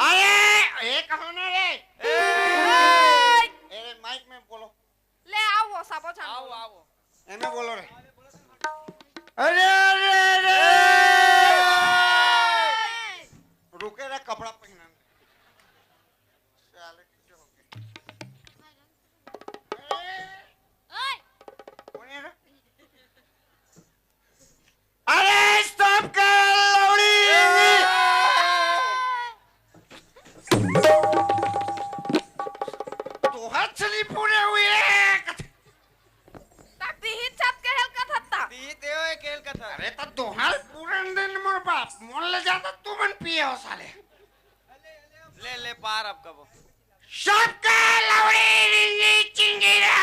अरे एक होना रे ए माइक में बोलो ले आओ वो सब छन आओ आओ एमे बोलो रे अरे अरे अरे रुके रे कपड़ा पहना साले किसे हो गए ओए कौन है रे अरे स्टॉप कर लौड़ी तो हाथ चली पूरे हुए तक दी ही छत के हेल का थत्ता ती देओ एक खेल का था अरे तो दोहाल पूरे दिन मोर बाप मोल ले जाता तू मन पिए हो साले ले ले पार अब कब सबका लौड़ी रिंगी चिंगी रे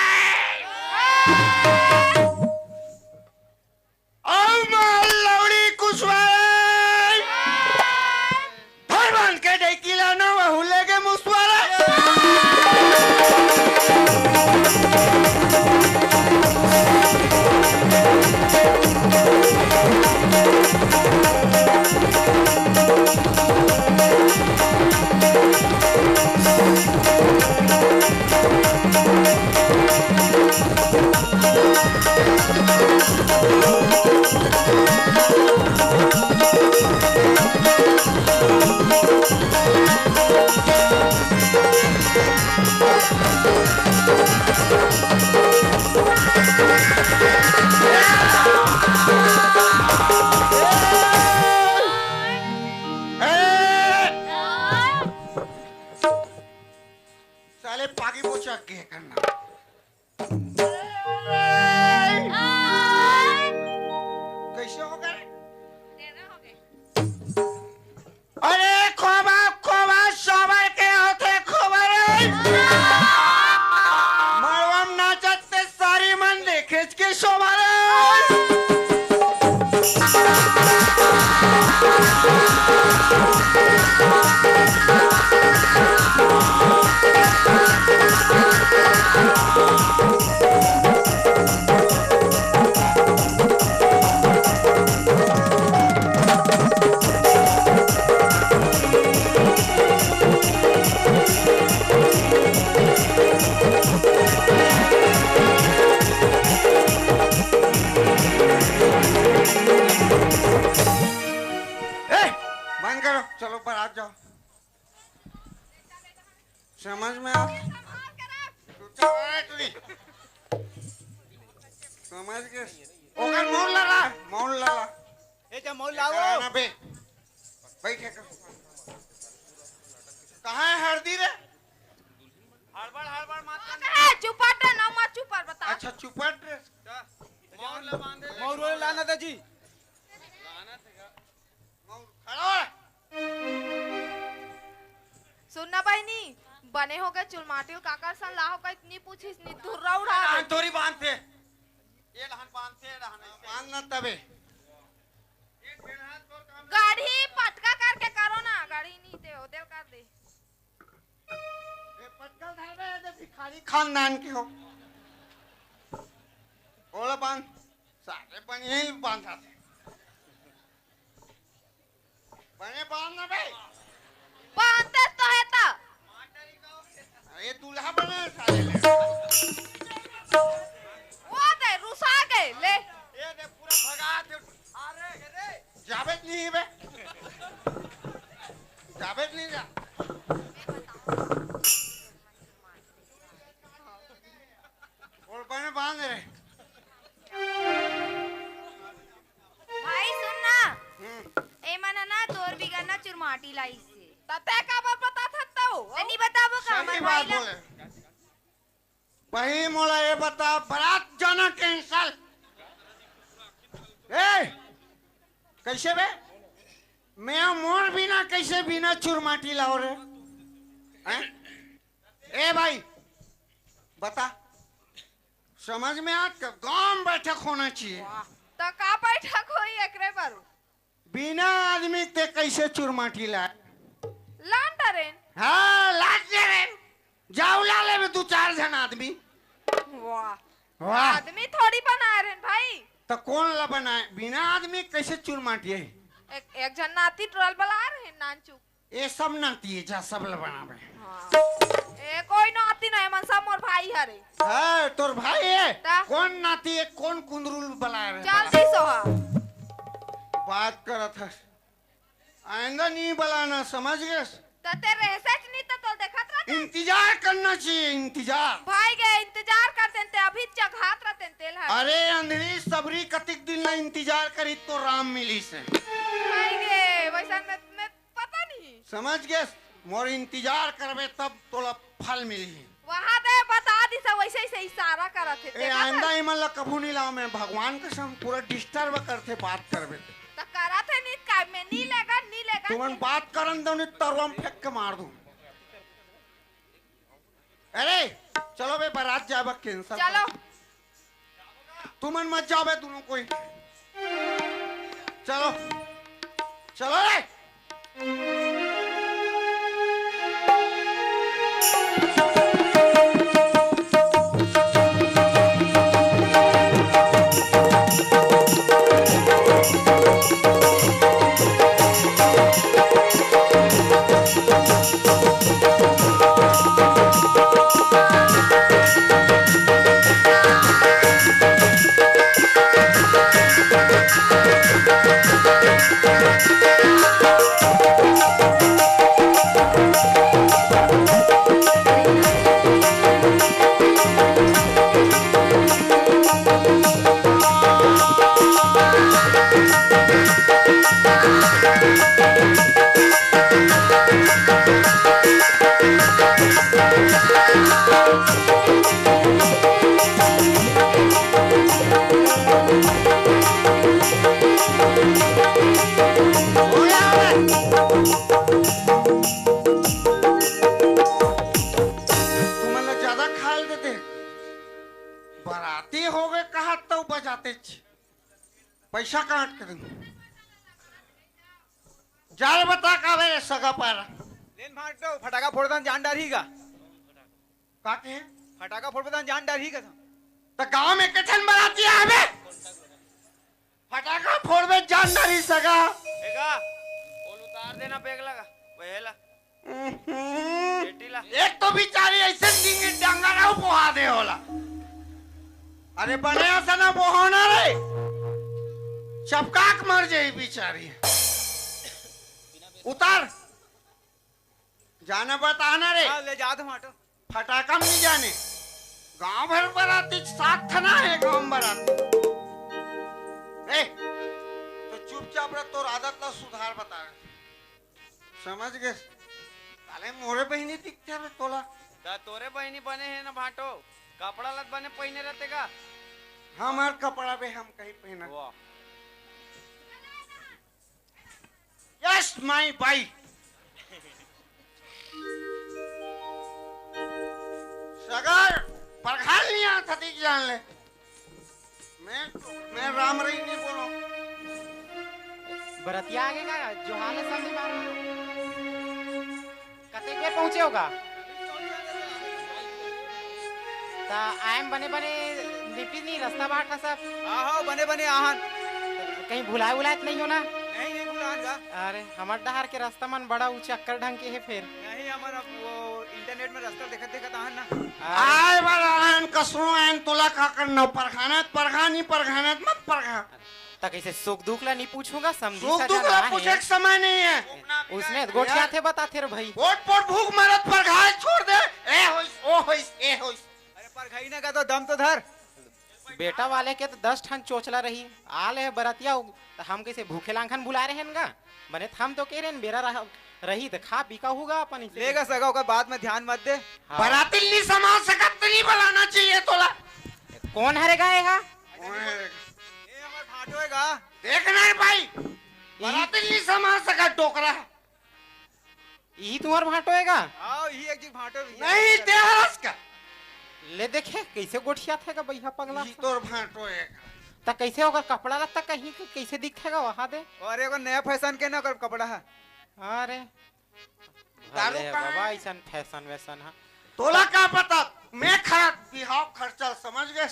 ओ माल लौड़ी कुशवारे भगवान के डेकिला ना हुले के मुसवारा साले पागी पोछा के करना कैसे हो गए अरे खोबा खोबा सबर के होते खोबर मरवम नाचते सारी मन देखे के सोबर समझ गए ओकर मोर लगा मोर लगा ए जा मोल ना लाओ बे बैठे कहाँ है हरदी रे हड़बड़ मत कर। है चुपट ना मत चुपट बता। अच्छा चुपट रे मोर ले बांधे ले। मोर रोले लाना था जी खड़ा हो। सुनना बहनी बने हो गए चुलमाटिल काकर सन लाहो का इतनी पूछिस नी धुर्रा उड़ा लहन थोड़ी बांधते ये लहन बांधते लहन ऐसे। मानना तबे ये डेढ़ हाथ तोर काम गाड़ी पटका करके करो ना गाड़ी नहीं दे हो देल कर दे। ये पटकल धर रहे हैं भिखारी खानदान के हो ओला बांध सारे बने ही बांधा थे बने बांध ना बे बांधते तो है ता ये दूल्हा बने साले ले वो दे रुसा गए ले ये दे पूरा भगा दे। अरे रे जावेद नहीं है बे जावेद नहीं जा और बने बांध रहे भाई सुनना ए मना ना तोर बिगड़ना चुरमाटी लाई से तते का बात बता सकता हो नहीं बताबो का सही हमर बात भाई ला बोले वही मोला ये बता बारात जाना कैंसल ए कैसे बे मैं मोर बिना कैसे बिना चुरमाटी लाओ रे हैं? ए भाई बता समझ में आ गांव में बैठक होना चाहिए तो का बैठक होई एकरे पर बिना आदमी ते कैसे चुरमाटी लाए लांटा रेन हाँ लाग दे रे जाओ ला ले तू 4 जन आदमी वाह वाह आदमी थोड़ी बना रहे भाई तो कौन ला बनाए बिना आदमी कैसे चुरमाटी है एक जन नाती ट्रोल बला रहे नानचू ये सब नाती है जा सब ला बनावे ए कोई नाती नहीं मन सब मोर भाई हरे है तोर भाई है ता? कौन नाती है कौन कुंदरुल बला रहे चल दी सोहा बात करत है आइंदा नहीं बलाना समझ गए तते रहसच नहीं तो देखत रहते इंतजार करना चाहिए इंतजार भाई के इंतजार करते थे अभी जगहात रहते तेल है अरे अंधरी सबरी कतिक दिन ना इंतजार करी तो राम मिली से भाई के वैसा में पता नहीं समझ गए मोर इंतजार करबे तब तोला फल मिली वहां दे बता दी सब वैसे से इशारा करत थे ए आइंदा इमन ला कभू नहीं लाओ मैं भगवान कसम पूरा डिस्टर्ब करते बात करबे तो करत है नहीं का में नहीं लेगा तुमन बात करन दो नहीं तरवा में फेंक के मार दूं अरे चलो बे बारात जाबा कैंसल चलो तुमन मत जाबे दोनों कोई चलो चलो रे बाराती हो गए कहा तो बजाते पैसा काट कर जाल बता का बे सगा पारा लेन भाट दो फटाका फोड़दान जान डारी का काटे हैं फटाका फोड़दान जान डारी का तो गांव में कितन बाराती आवे फटाका फोड़बे जान नहीं सगा एगा ओल उतार देना पेग लगा वहेला बेटीला एक तो बिचारी ऐसे डिंगे डंगरा पोहा दे होला अरे बने ऐसा ना पोहाना रे चपकाक मर जाए बेचारी उतार जाना बताना रे हां ले जा दो माटो फटाका नहीं जाने गांव भर बाराती साथ थना है गांव बाराती ए तो चुपचाप रह, तोर आदत ला सुधार बता रहे। समझ गए? साले मोरे बहनी दिखते रे तोला। ता तोरे बहनी बने हैं ना भाटो, कपड़ा लत बने पहने रहते का। हमार कपड़ा भी हम कहीं पहना। वाह यस माय भाई। सगर परखाल नहीं आता थी, जान ले। मैं राम रही नहीं बोलो। बरतिया आगे का जो हाल है समझ मारो कते के पहुंचे होगा ता आयम बने बने लिपि नहीं रास्ता बाट सब आहो बने बने आहन कहीं भुलाए उलाए नहीं हो ना। नहीं नहीं बुलान का अरे हमार डहार के रास्ता मन बड़ा ऊंचा चक्कर ढंग के है फिर नहीं हमारा वो इंटरनेट में रास्ता देखत देखत आहन ना। आए बरान कसरो आन तोला का करना परखानत परखानी परखानत मत परखा। ता कैसे सुख दुख ला नहीं पूछूंगा समझी सुख सा दुख जाना ला पूछे है। के समय नहीं है। उसने गोठिया थे बताते रे भाई पोट पोट भूख मरत परखाए छोड़ दे। ए होइस ओ होइस ए होइस। अरे पर खाई ना का तो दम तो धर। बेटा वाले के तो 10 ठन चोचला रही आले है बरतिया तो हम कैसे भूखे लांखन बुला रहे हैं बने हम तो कह रहे हैं बेरा रही तो खा पी का होगा अपन इसे। लेगा सगा का बात में ध्यान मत दे। हाँ। बराती नहीं समाज सकत नहीं बुलाना चाहिए तोला। कौन हरेगा है ये हमार भाटो हैगा। देखना है भाई, बराती नहीं समाज सकत टोकरा। यही तुम्हार भाटो होएगा आओ ही एक जी भाटो भी नहीं तेहरस का ले देखे कैसे गोठिया थे भैया पगला ये तोर भाटो है। ता कैसे होगा कपड़ा लत्ता कहीं कैसे दिखेगा वहां दे। और एगो नया फैशन के ना कर कपड़ा है। अरे दारू भले कहाँ बाबा है? ऐसा फैशन वैसन है तोला का पता मैं खराब बिहाव खर्चा समझ गए।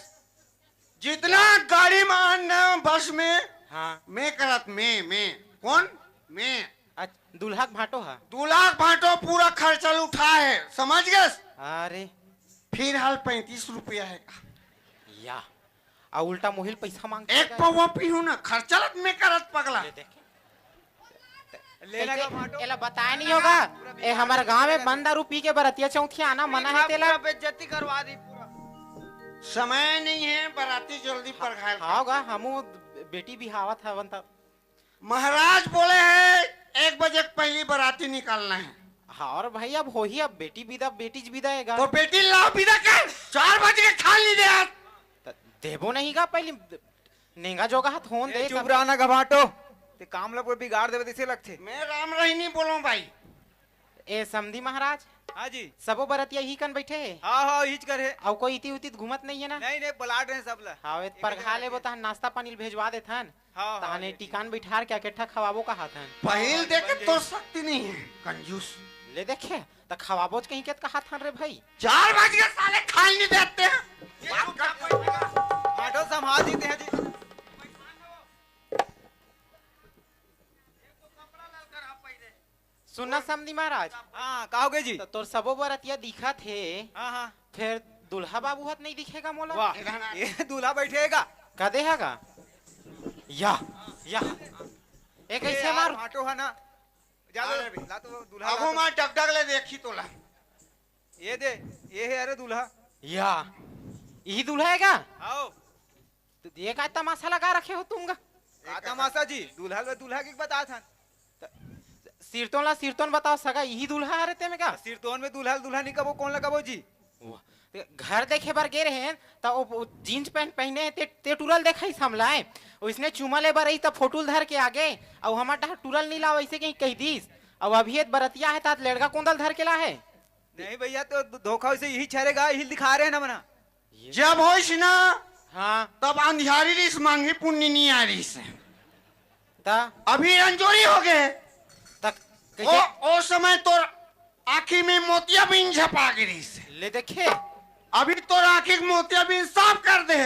जितना गाड़ी में आना बस में हाँ मैं करत मैं कौन मैं अच्छा दूल्हा के भाटो है 2 लाख भाटो पूरा खर्चा उठा है समझ गए। अरे फिर हाल 35 रुपया है का या आ उल्टा मोहिल पैसा मांगता एक पवा पीहू ना खर्चा लत में करत पगला। लेना का भाटो एला बताया नहीं होगा ए हमारे गांव में बंद दारू पी के बरतिया चौथी आना मना है तेला बेइज्जती करवा दी पूरा। समय नहीं है, बराती जल्दी पर घायल। होगा हमू बेटी भी हावत है बनता महाराज बोले हैं 1 बजे पहली बराती निकालना है। हाँ और भाई अब हो ही अब बेटी विदा बेटी विदा है तो बेटी लाओ विदा कर 4 बजे के खा ली दे आज। देबो नहीं गा पहले नेंगा जोगा हाथ होन दे चुप रहना का भाटो ते काम ला पूरा बिगाड़ देवे ऐसे लगथे। मैं राम रही नहीं बोलो भाई। ए समधी महाराज हाँ जी सबो बरतिया ही कन बैठे है हाँ हाँ हिच कर है। और कोई इति उति घूमत नहीं है ना। नहीं नहीं बुला रहे हैं सब ला। हाँ पर खा ले बता नाश्ता पानी भेजवा देथन हाँ, ताने हाँ, टिकान बैठार क्या केठा खवाबो का हाथन पहल देखे तो शक्ति नहीं है कंजूस। ले देखे तो खवाबो कहीं के कहा था रे भाई 4 बजे के साले खा नहीं देते हैं। भाटो संभाल जीते हैं जी। सुनना समधी महाराज हाँ कहोगे जी। तो तोर सबो बरतिया दिखा थे हाँ हाँ फिर दुल्हा बाबू हत नहीं दिखेगा मोला वाह ये दूल्हा बैठेगा। कदे हैगा या एक ऐसे यार, मार भाटो है ना जा अरे लो ला तो दूल्हा अब ला तो। मां डगडग ले देखी तोला। ये दे ये है अरे दूल्हा। या यही दुल्हा हैगा आओ तो ये का तमाशा लगा रखे हो तुम का तमाशा जी दूल्हा की बता था। सिरतोन बताओ सगा यही दुल्हा है रहते में का सिरतोन में दूल्हा दुल्हनी कबो कौन लगाबो जी। घर देखे बार गे रहे तो जीन्स पैंट पहने ते टूरल देखा ही समलाए उसने चुमा ले बार तो फोटुल धर के आगे और हमारा टूरल नहीं ला वैसे कहीं कही दीस और अभी एक बरतिया है तात लड़का कुंदल धर के ला है। नहीं भैया तो धोखा से यही छरेगा यही दिखा रहे हैं ना मना। जब होइस ना हाँ तब अंधियारी रिस मांगी पुण्य नहीं आ रही से। ता अभी रंजोरी हो गए तक कैसे ओ समय तो आँखी में मोतिया बिन झपा गिरी से। ले देखे अभी तो आँखी में मोतिया बिन साफ कर दे।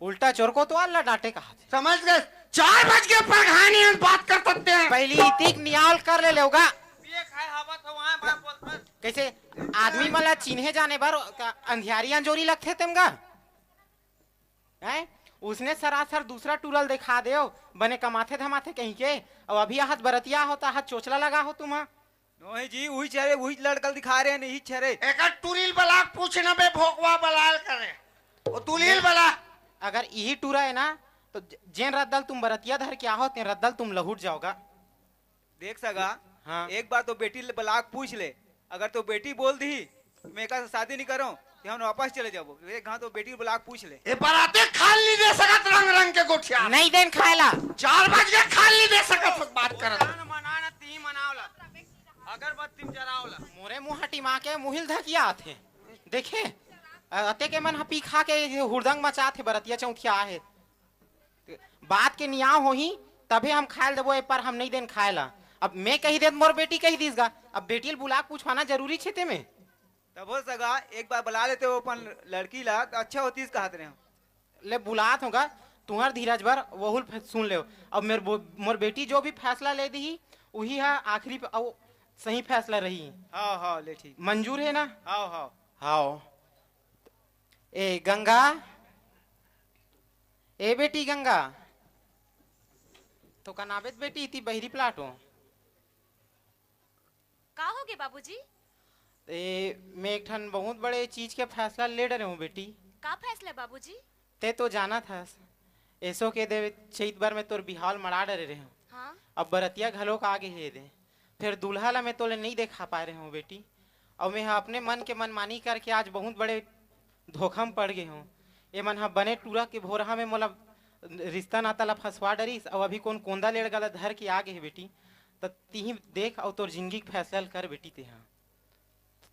उल्टा चोर को तो अल्लाह डांटे कहा थे। समझ गए 4 बज के पर घानी बात कर सकते हैं। पहली इतिक नियाल कर ले लोगा ये खाए हवा तो वहां भाई बोलते कैसे आदमी मला चिन्हे जाने बार अंधियारी अंजोरी लगते तुमगा हैं उसने सरासर दूसरा टूरल दिखा दे बने कमाथे धमाथे कहीं के और अभी हाथ बरतिया होता हाथ चोचला लगा हो तुम नहीं जी वही चेहरे वही लड़कल दिखा रहे हैं नहीं चेहरे। एक टूरिल बला पूछना बे भोकवा बलाल करे वो तुलील बला अगर यही टूरा है ना तो जेन रद्दल तुम बरतिया धर के आओ ते रद्दल तुम लहुट जाओगा। देख सगा, हाँ। एक बार तो बेटी बलाक पूछ ले, अगर तो बेटी बोल दी मैं का शादी नहीं करो तो हम वापस चले जाओ। एक घाव तो बेटी बलाक पूछ ले। ए बराते खाल नहीं दे सकत रंग रंग के गोठिया। नहीं देन खाएला 4 बज के खाल नहीं दे सकत बात करत। मनाना ती मनावला अगरबत्ती जरावला मोरे मुंह हटी माँ के मुहिल धकिया आथे देखे अते के मन हपी खा के हुड़दंग मचा थे बरतिया चौथिया आहे। बात के नियाव होही तभी हम खाए देबो ए पर हम नहीं देन खाएला। अब मैं कही दे मोर बेटी कही दीसगा, अब बेटी बुला पूछवाना जरूरी छे ते में। तब हो सगा एक बार बुला लेते हो अपन लड़की ला तो अच्छा होती इस कहत रहे हो। ले बुलात होगा तुम्हार धीरज भर वहुल सुन ले। अब मोर बेटी जो भी फैसला ले दी वही है आखिरी सही फैसला रही। हाँ हाँ ले ठीक मंजूर है ना? हाँ हाँ हाँ। ए गंगा, ए बेटी गंगा तो कनाबेत बेटी इतनी बहरी प्लाट हो का हो गए बाबूजी? मैं एक ठन बहुत बड़े चीज के फैसला ले डरे हूँ बेटी। का फैसला बाबूजी? ते तो जाना था ऐसो के दे चैत बार में तोर बिहाल मरा डरे रहे हूँ। हाँ अब बरतिया घलो का आगे है दे फिर दूल्हा ला मैं तोले नहीं देखा पा रहे हूँ बेटी। और मैं अपने मन के मनमानी करके आज बहुत बड़े धोखा में पड़ गए हूँ। ये मन हा बने टूरा के भोरहा में मोला रिश्ता नाता ला फंसवा डरीस और अभी कौन कोंदा लेड़ गला धर के आगे है बेटी। तो तीही देख और तोर जिंदगी के फैसला कर बेटी ते हाँ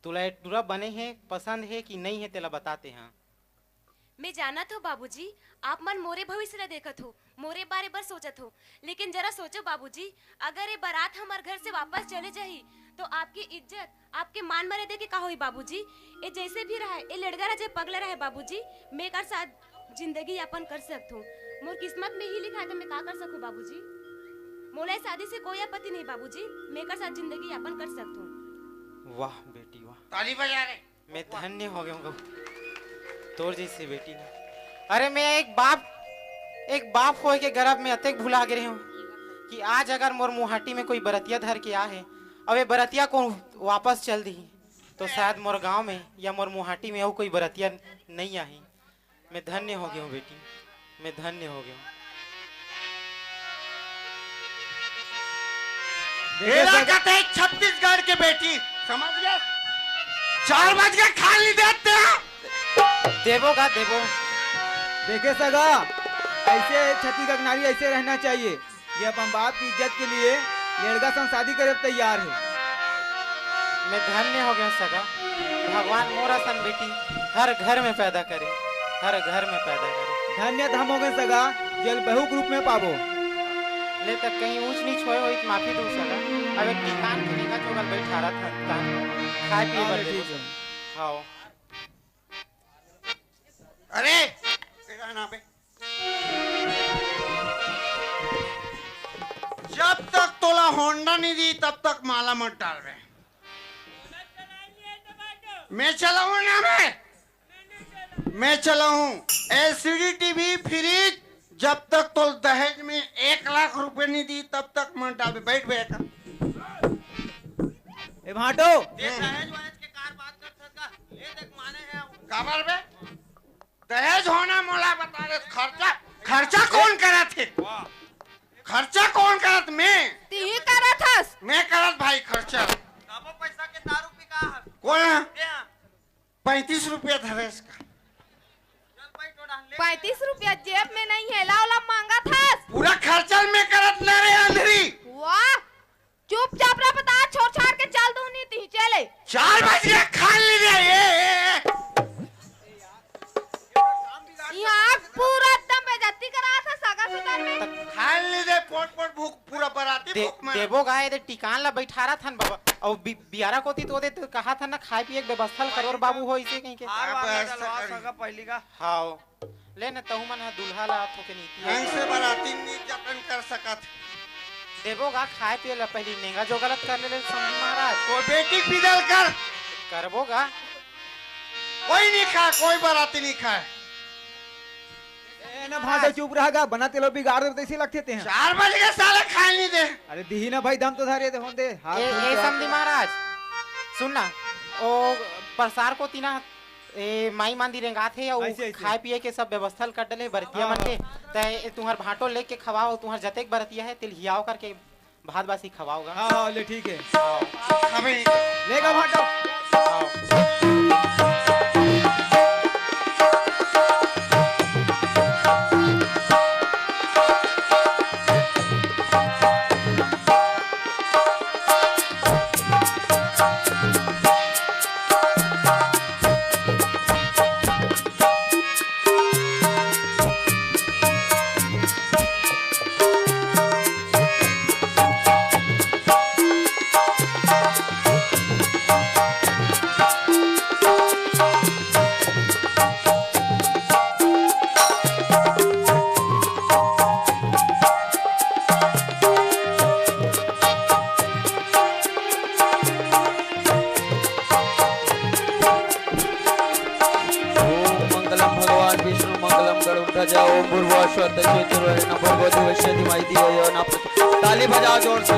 तुला टूरा बने हैं पसंद है कि नहीं है तेला बताते हैं। मैं जानत हो बाबूजी, आप मन मोरे भविष्य ला देखत हो, मोरे बारे बर सोचत हो, लेकिन जरा सोचो बाबूजी, अगर ये बारात हमार घर से वापस चले जाही तो आपकी इज्जत, आपके मान मर्यादा के का होई बाबूजी? ये जैसे भी रहा ये लड़का रहे पगला रहे बाबूजी, मैं कर साथ जिंदगी यापन कर सकत हूँ। मोर किस्मत में ही लिखा है तो मैं का कर सकूँ बाबूजी? मोला शादी से कोई आपत्ति नहीं बाबूजी, मैं कर साथ जिंदगी यापन कर सकत हूँ। वाह बेटी वाह, ताली बजा रे। मैं धन्य हो गया हूँ तोर जैसी बेटी ने। अरे मैं एक बाप हो के गर्भ में अतेक भुला गए हूँ कि आज अगर मोर मुहाटी में कोई बरतिया धर के आ है अब ये बरतिया को वापस चल दी तो शायद मोर गांव में या मोर मुहाटी में और कोई बरतिया नहीं आई। मैं धन्य हो गया हूँ बेटी, मैं धन्य हो गया हूँ। छत्तीसगढ़ के बेटी समझ गया। 4 बज के खाली देते हैं देवोगा देवो। देखे सगा ऐसे छत्तीसगढ़ नारी ऐसे रहना चाहिए। ये अपन बाप की इज्जत के लिए लड़का संग शादी करे तैयार है। मैं धन्य हो गया सगा, भगवान मोरा सन बेटी हर घर में पैदा करे, हर घर में पैदा करे। धन्य हम हो गए सगा जेल बहु ग्रुप में पाबो। ले तक कहीं ऊंच नीच होए हो माफी दो सगा। अब एक टिकान के निका जो बैठा रहा था खाए पिए वाले ठीक है। हाँ अरे ना बे जब तक तोला होंडा नहीं दी तब तक माला मत डाल रहे। मैं चलाऊं ना मैं चलाऊं एलसीडी टीवी फ्रिज जब तक तो दहेज में 1 लाख रुपए नहीं दी तब तक मत डाल। बैठ बैठ ए भाटो दहेज वहेज के कार बात कर सकता ले देख माने है काबर बे दहेज होना मोला बता दे। खर्चा कौन करा थे? खर्चा कौन करत? मैं ती करत हस। मैं करत भाई खर्चा। तबो पैसा के दारू पी का हर कौन है? दे हां 35 रुपया धरे इसका। चल भाई टोडा ले 35 रुपया जेब में नहीं है, लाओ ला मांगा था। पूरा खर्चा में करत ना रे अंधरी। वाह चुपचाप रह बता, छोड़ छाड़ के चल दूं नहीं ती चले। 4 बज के खा ली रे यहाँ पूरा एकदम बेइज्जती करा था सगा सुदार में। खा ली दे पोट भूख पूरा बराती भूख में। देवो गाय दे टिकान ला बैठा रहा था बाबा और बियारा को तो दे तो कहा था ना खाए पिए के व्यवस्था कर और बाबू हो इसे कहीं के। हार वाला डलवा सका पहली का। हाँ ले न तहु मन दूल्हा ला तो के नीति ढंग से बराती नहीं जतन कर सकत। देवोगा खाए पिए ला पहली नेगा जो गलत कर ले समझ महाराज कोई बेटी पिदल कर करबोगा। कोई नहीं खा, कोई बराती नहीं खाए। ना भाटो चुप रहेगा बना तेलो बिगाड़ दे इसी लगते हैं। 4 बज के साले खा नहीं दे। अरे दी ना भाई दम तो धरे दे हों दे हाथ ए समझी महाराज सुनना ओ प्रसार को तीना ए माई मंदिर रेंगात है और ऐसे। खाए पिए के सब व्यवस्था कर डले बरतिया मन के ते तुम्हार भाटो लेके खवाओ तुम्हार जतेक बरतिया है तिल हियाओ करके भात बासी खवाओगा। हाँ हाँ ले ठीक है अभी लेगा भाटो। ताली बजाओ जोर से।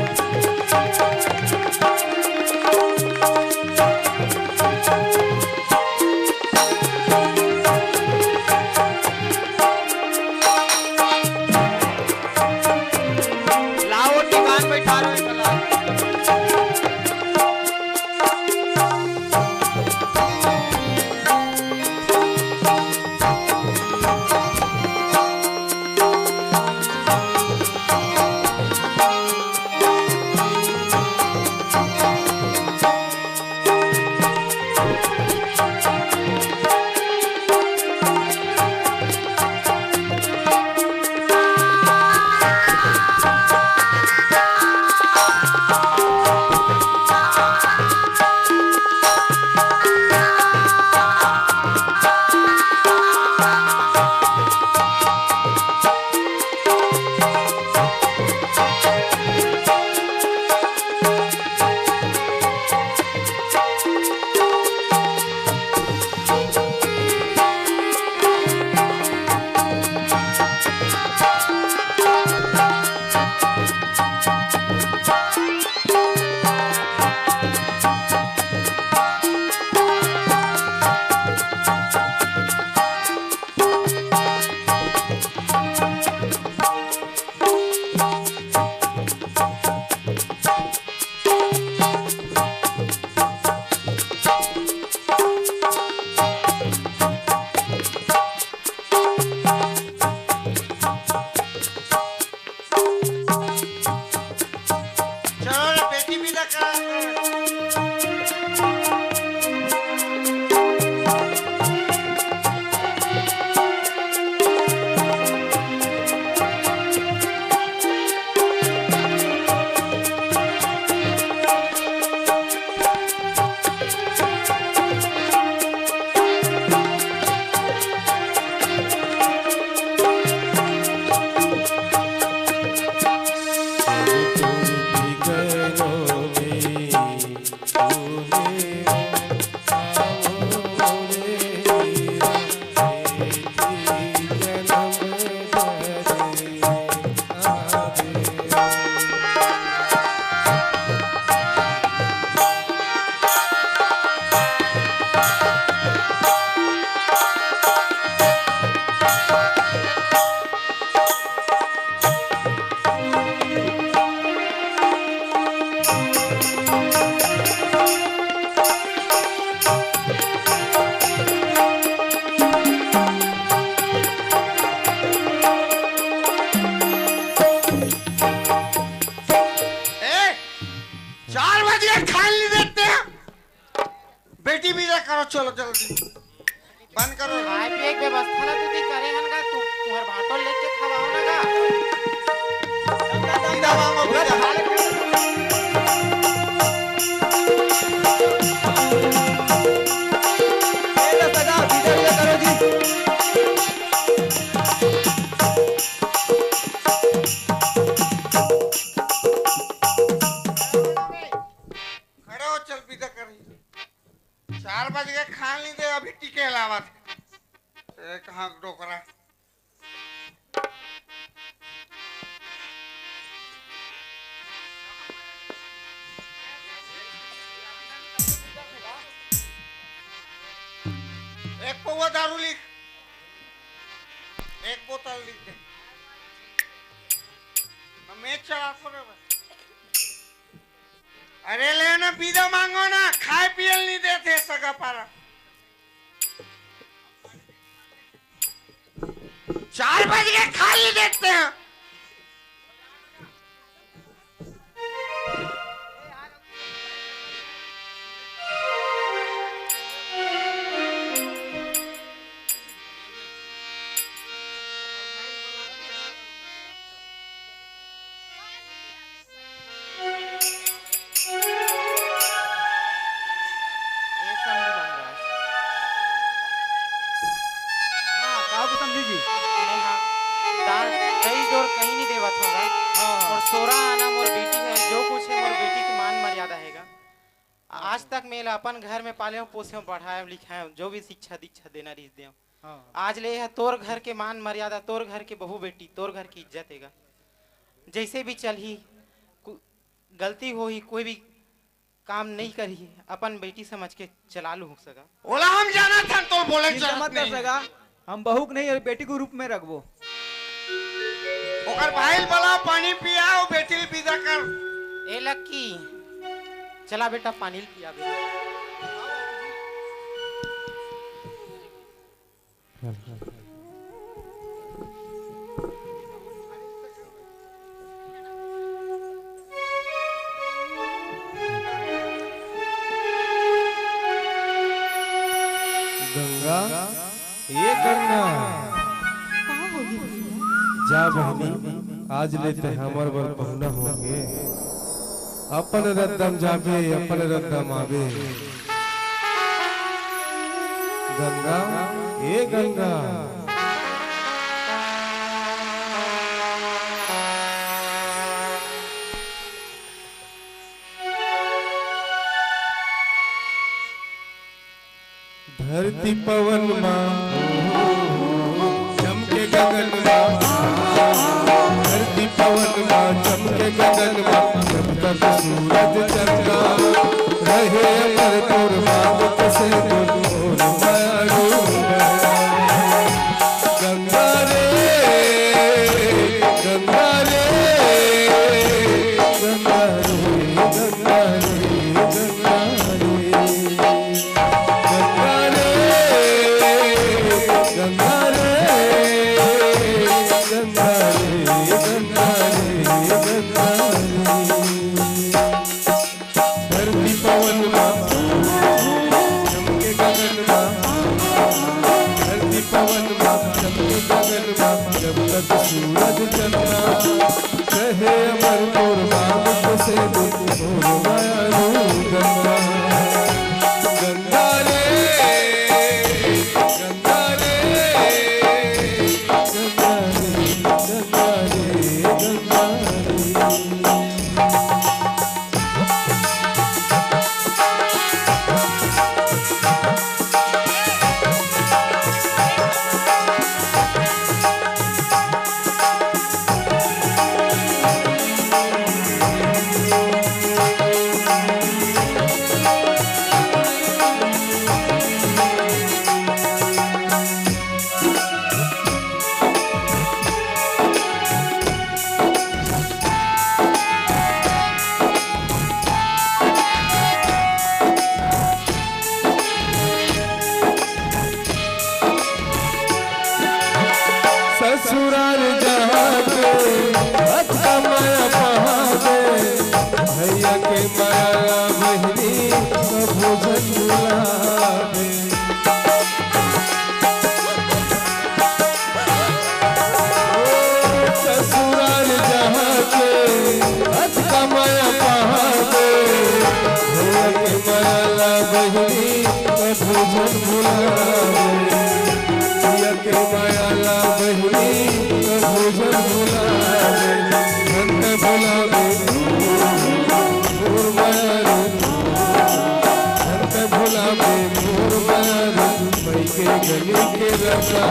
लाओ टिकान बैठा रहे चलो जल्दी बंद करो। खाए पिए के व्यवस्था ला तू करे हन का तू तुहर भाटो लेके खवाओ ना का सीधा मांगो सीधा। ले सगा सीधा ले करो जी। खड़े हो चल पीछे कर 4 बज गए खान ली दे अभी टिके अलावा थे वो दारू लिख, एक बोतल लिख दे। मैं मैच चला को रे बस। अरे लेना पीदा मांगो ना, खाए पियल नहीं देते सगा पारा। 4 बज के खा ही देते हैं। आज तक मेला अपन घर में पाले हूँ, पोसे हूँ, पढ़ाए लिखाए हूँ, जो भी शिक्षा दीक्षा देना रिस दे आज ले है तोर घर के मान मर्यादा, तोर घर के बहू बेटी, तोर घर की इज्जत हैगा। जैसे भी चल ही गलती हो ही, कोई भी काम नहीं करी, अपन बेटी समझ के चला लू सका। ओला हम जाना था तो बोले मत कर सका, हम बहू नहीं और बेटी को रूप में रखबो। ओकर भाई वाला पानी पिया और बेटी विदा कर। ए लक्की चला बेटा पानी पिया दे। गंगा ये गंगा जा बहनी, आज लेते हमर बर पहुना होंगे। अपन रद्दम जाबे अपन रद्दम आवे। गंगा ये गंगा धरती पवन माँ चमके गगन माँ, धरती पवन माँ चमके गगन माँ, जब तक सूरज चंद्रा रहे अमर तोर मांगत से मोर मारू। गंगा रे गंगा रे गंगा रे गंगा रे गंगा रे गंगा रे गंगा रे गंगा रे गंगा रे। धरती पवन माँ चमके गगन माँ, धरती पवन माँ चमके गगन माँ, जब तक सूरज चंद्रा रहे अमर तोर मांगत से मोर मारू। गंगा गंगा रे गंगा रे गंगा रे गंगा रे गंगा रे। ससुराल जहाँ के अच्छा माया पहाड़े, भैया के माया बहनी कभू झुलावे। ससुराल जहाँ के अच्छा माया पहाड़े, भैया के माया बहनी कभू झुलावे। के मायाला बहनी भोजन भुलावे, घंट भुलावे मोर मायाला, घंट भुलावे मोर मायाला। मई के गली के रसा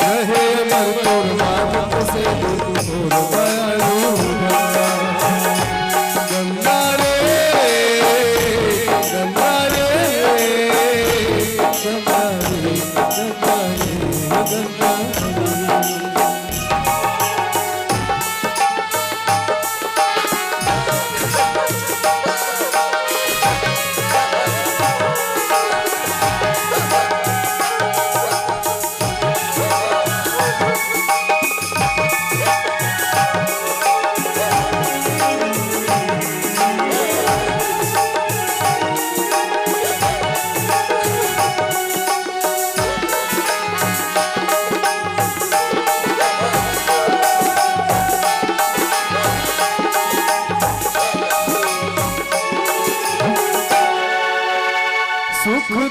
रहे अमर तोर मांगत से मोर मायाला। गंगा रे गंगा रे गंगा रे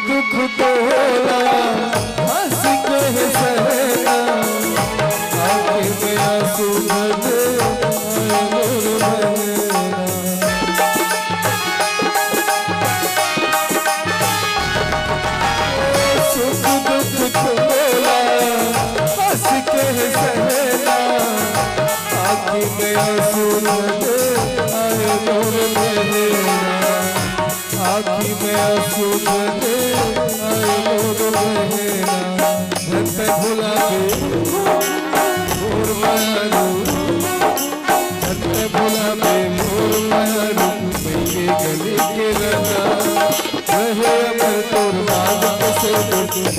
दुख तोला हंस के है सहना आँखें में आंसू भरे आए मोर बहना सुख दुख तोला हंस के है सहना आँखें में आंसू भरे आए मोर बहना आँखी में आंसू भरे आए मोर बहना धन पे भुला के मोर मारू धन पे भुला के मोर मारू मेरे गले के लगा रहे अमर तोर बाग से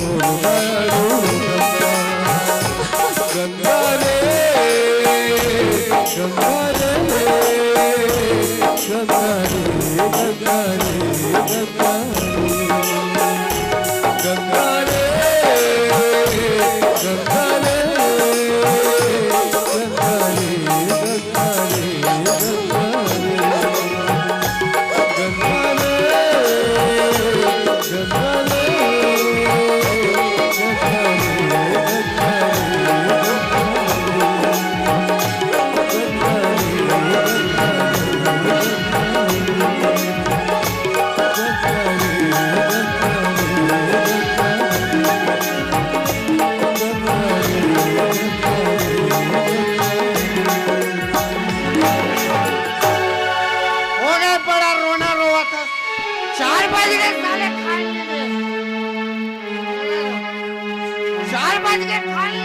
मोर मारू गंगा रे गंगा रे गंगा रे गंगा रे गंगा रे गंगा रे गंगा रे गंगा रे गंगा रे गंगा रे गंगा रे हो गए बड़ा रोना रोआ था 4 बज गए साले खाने में 4 बज गए खाने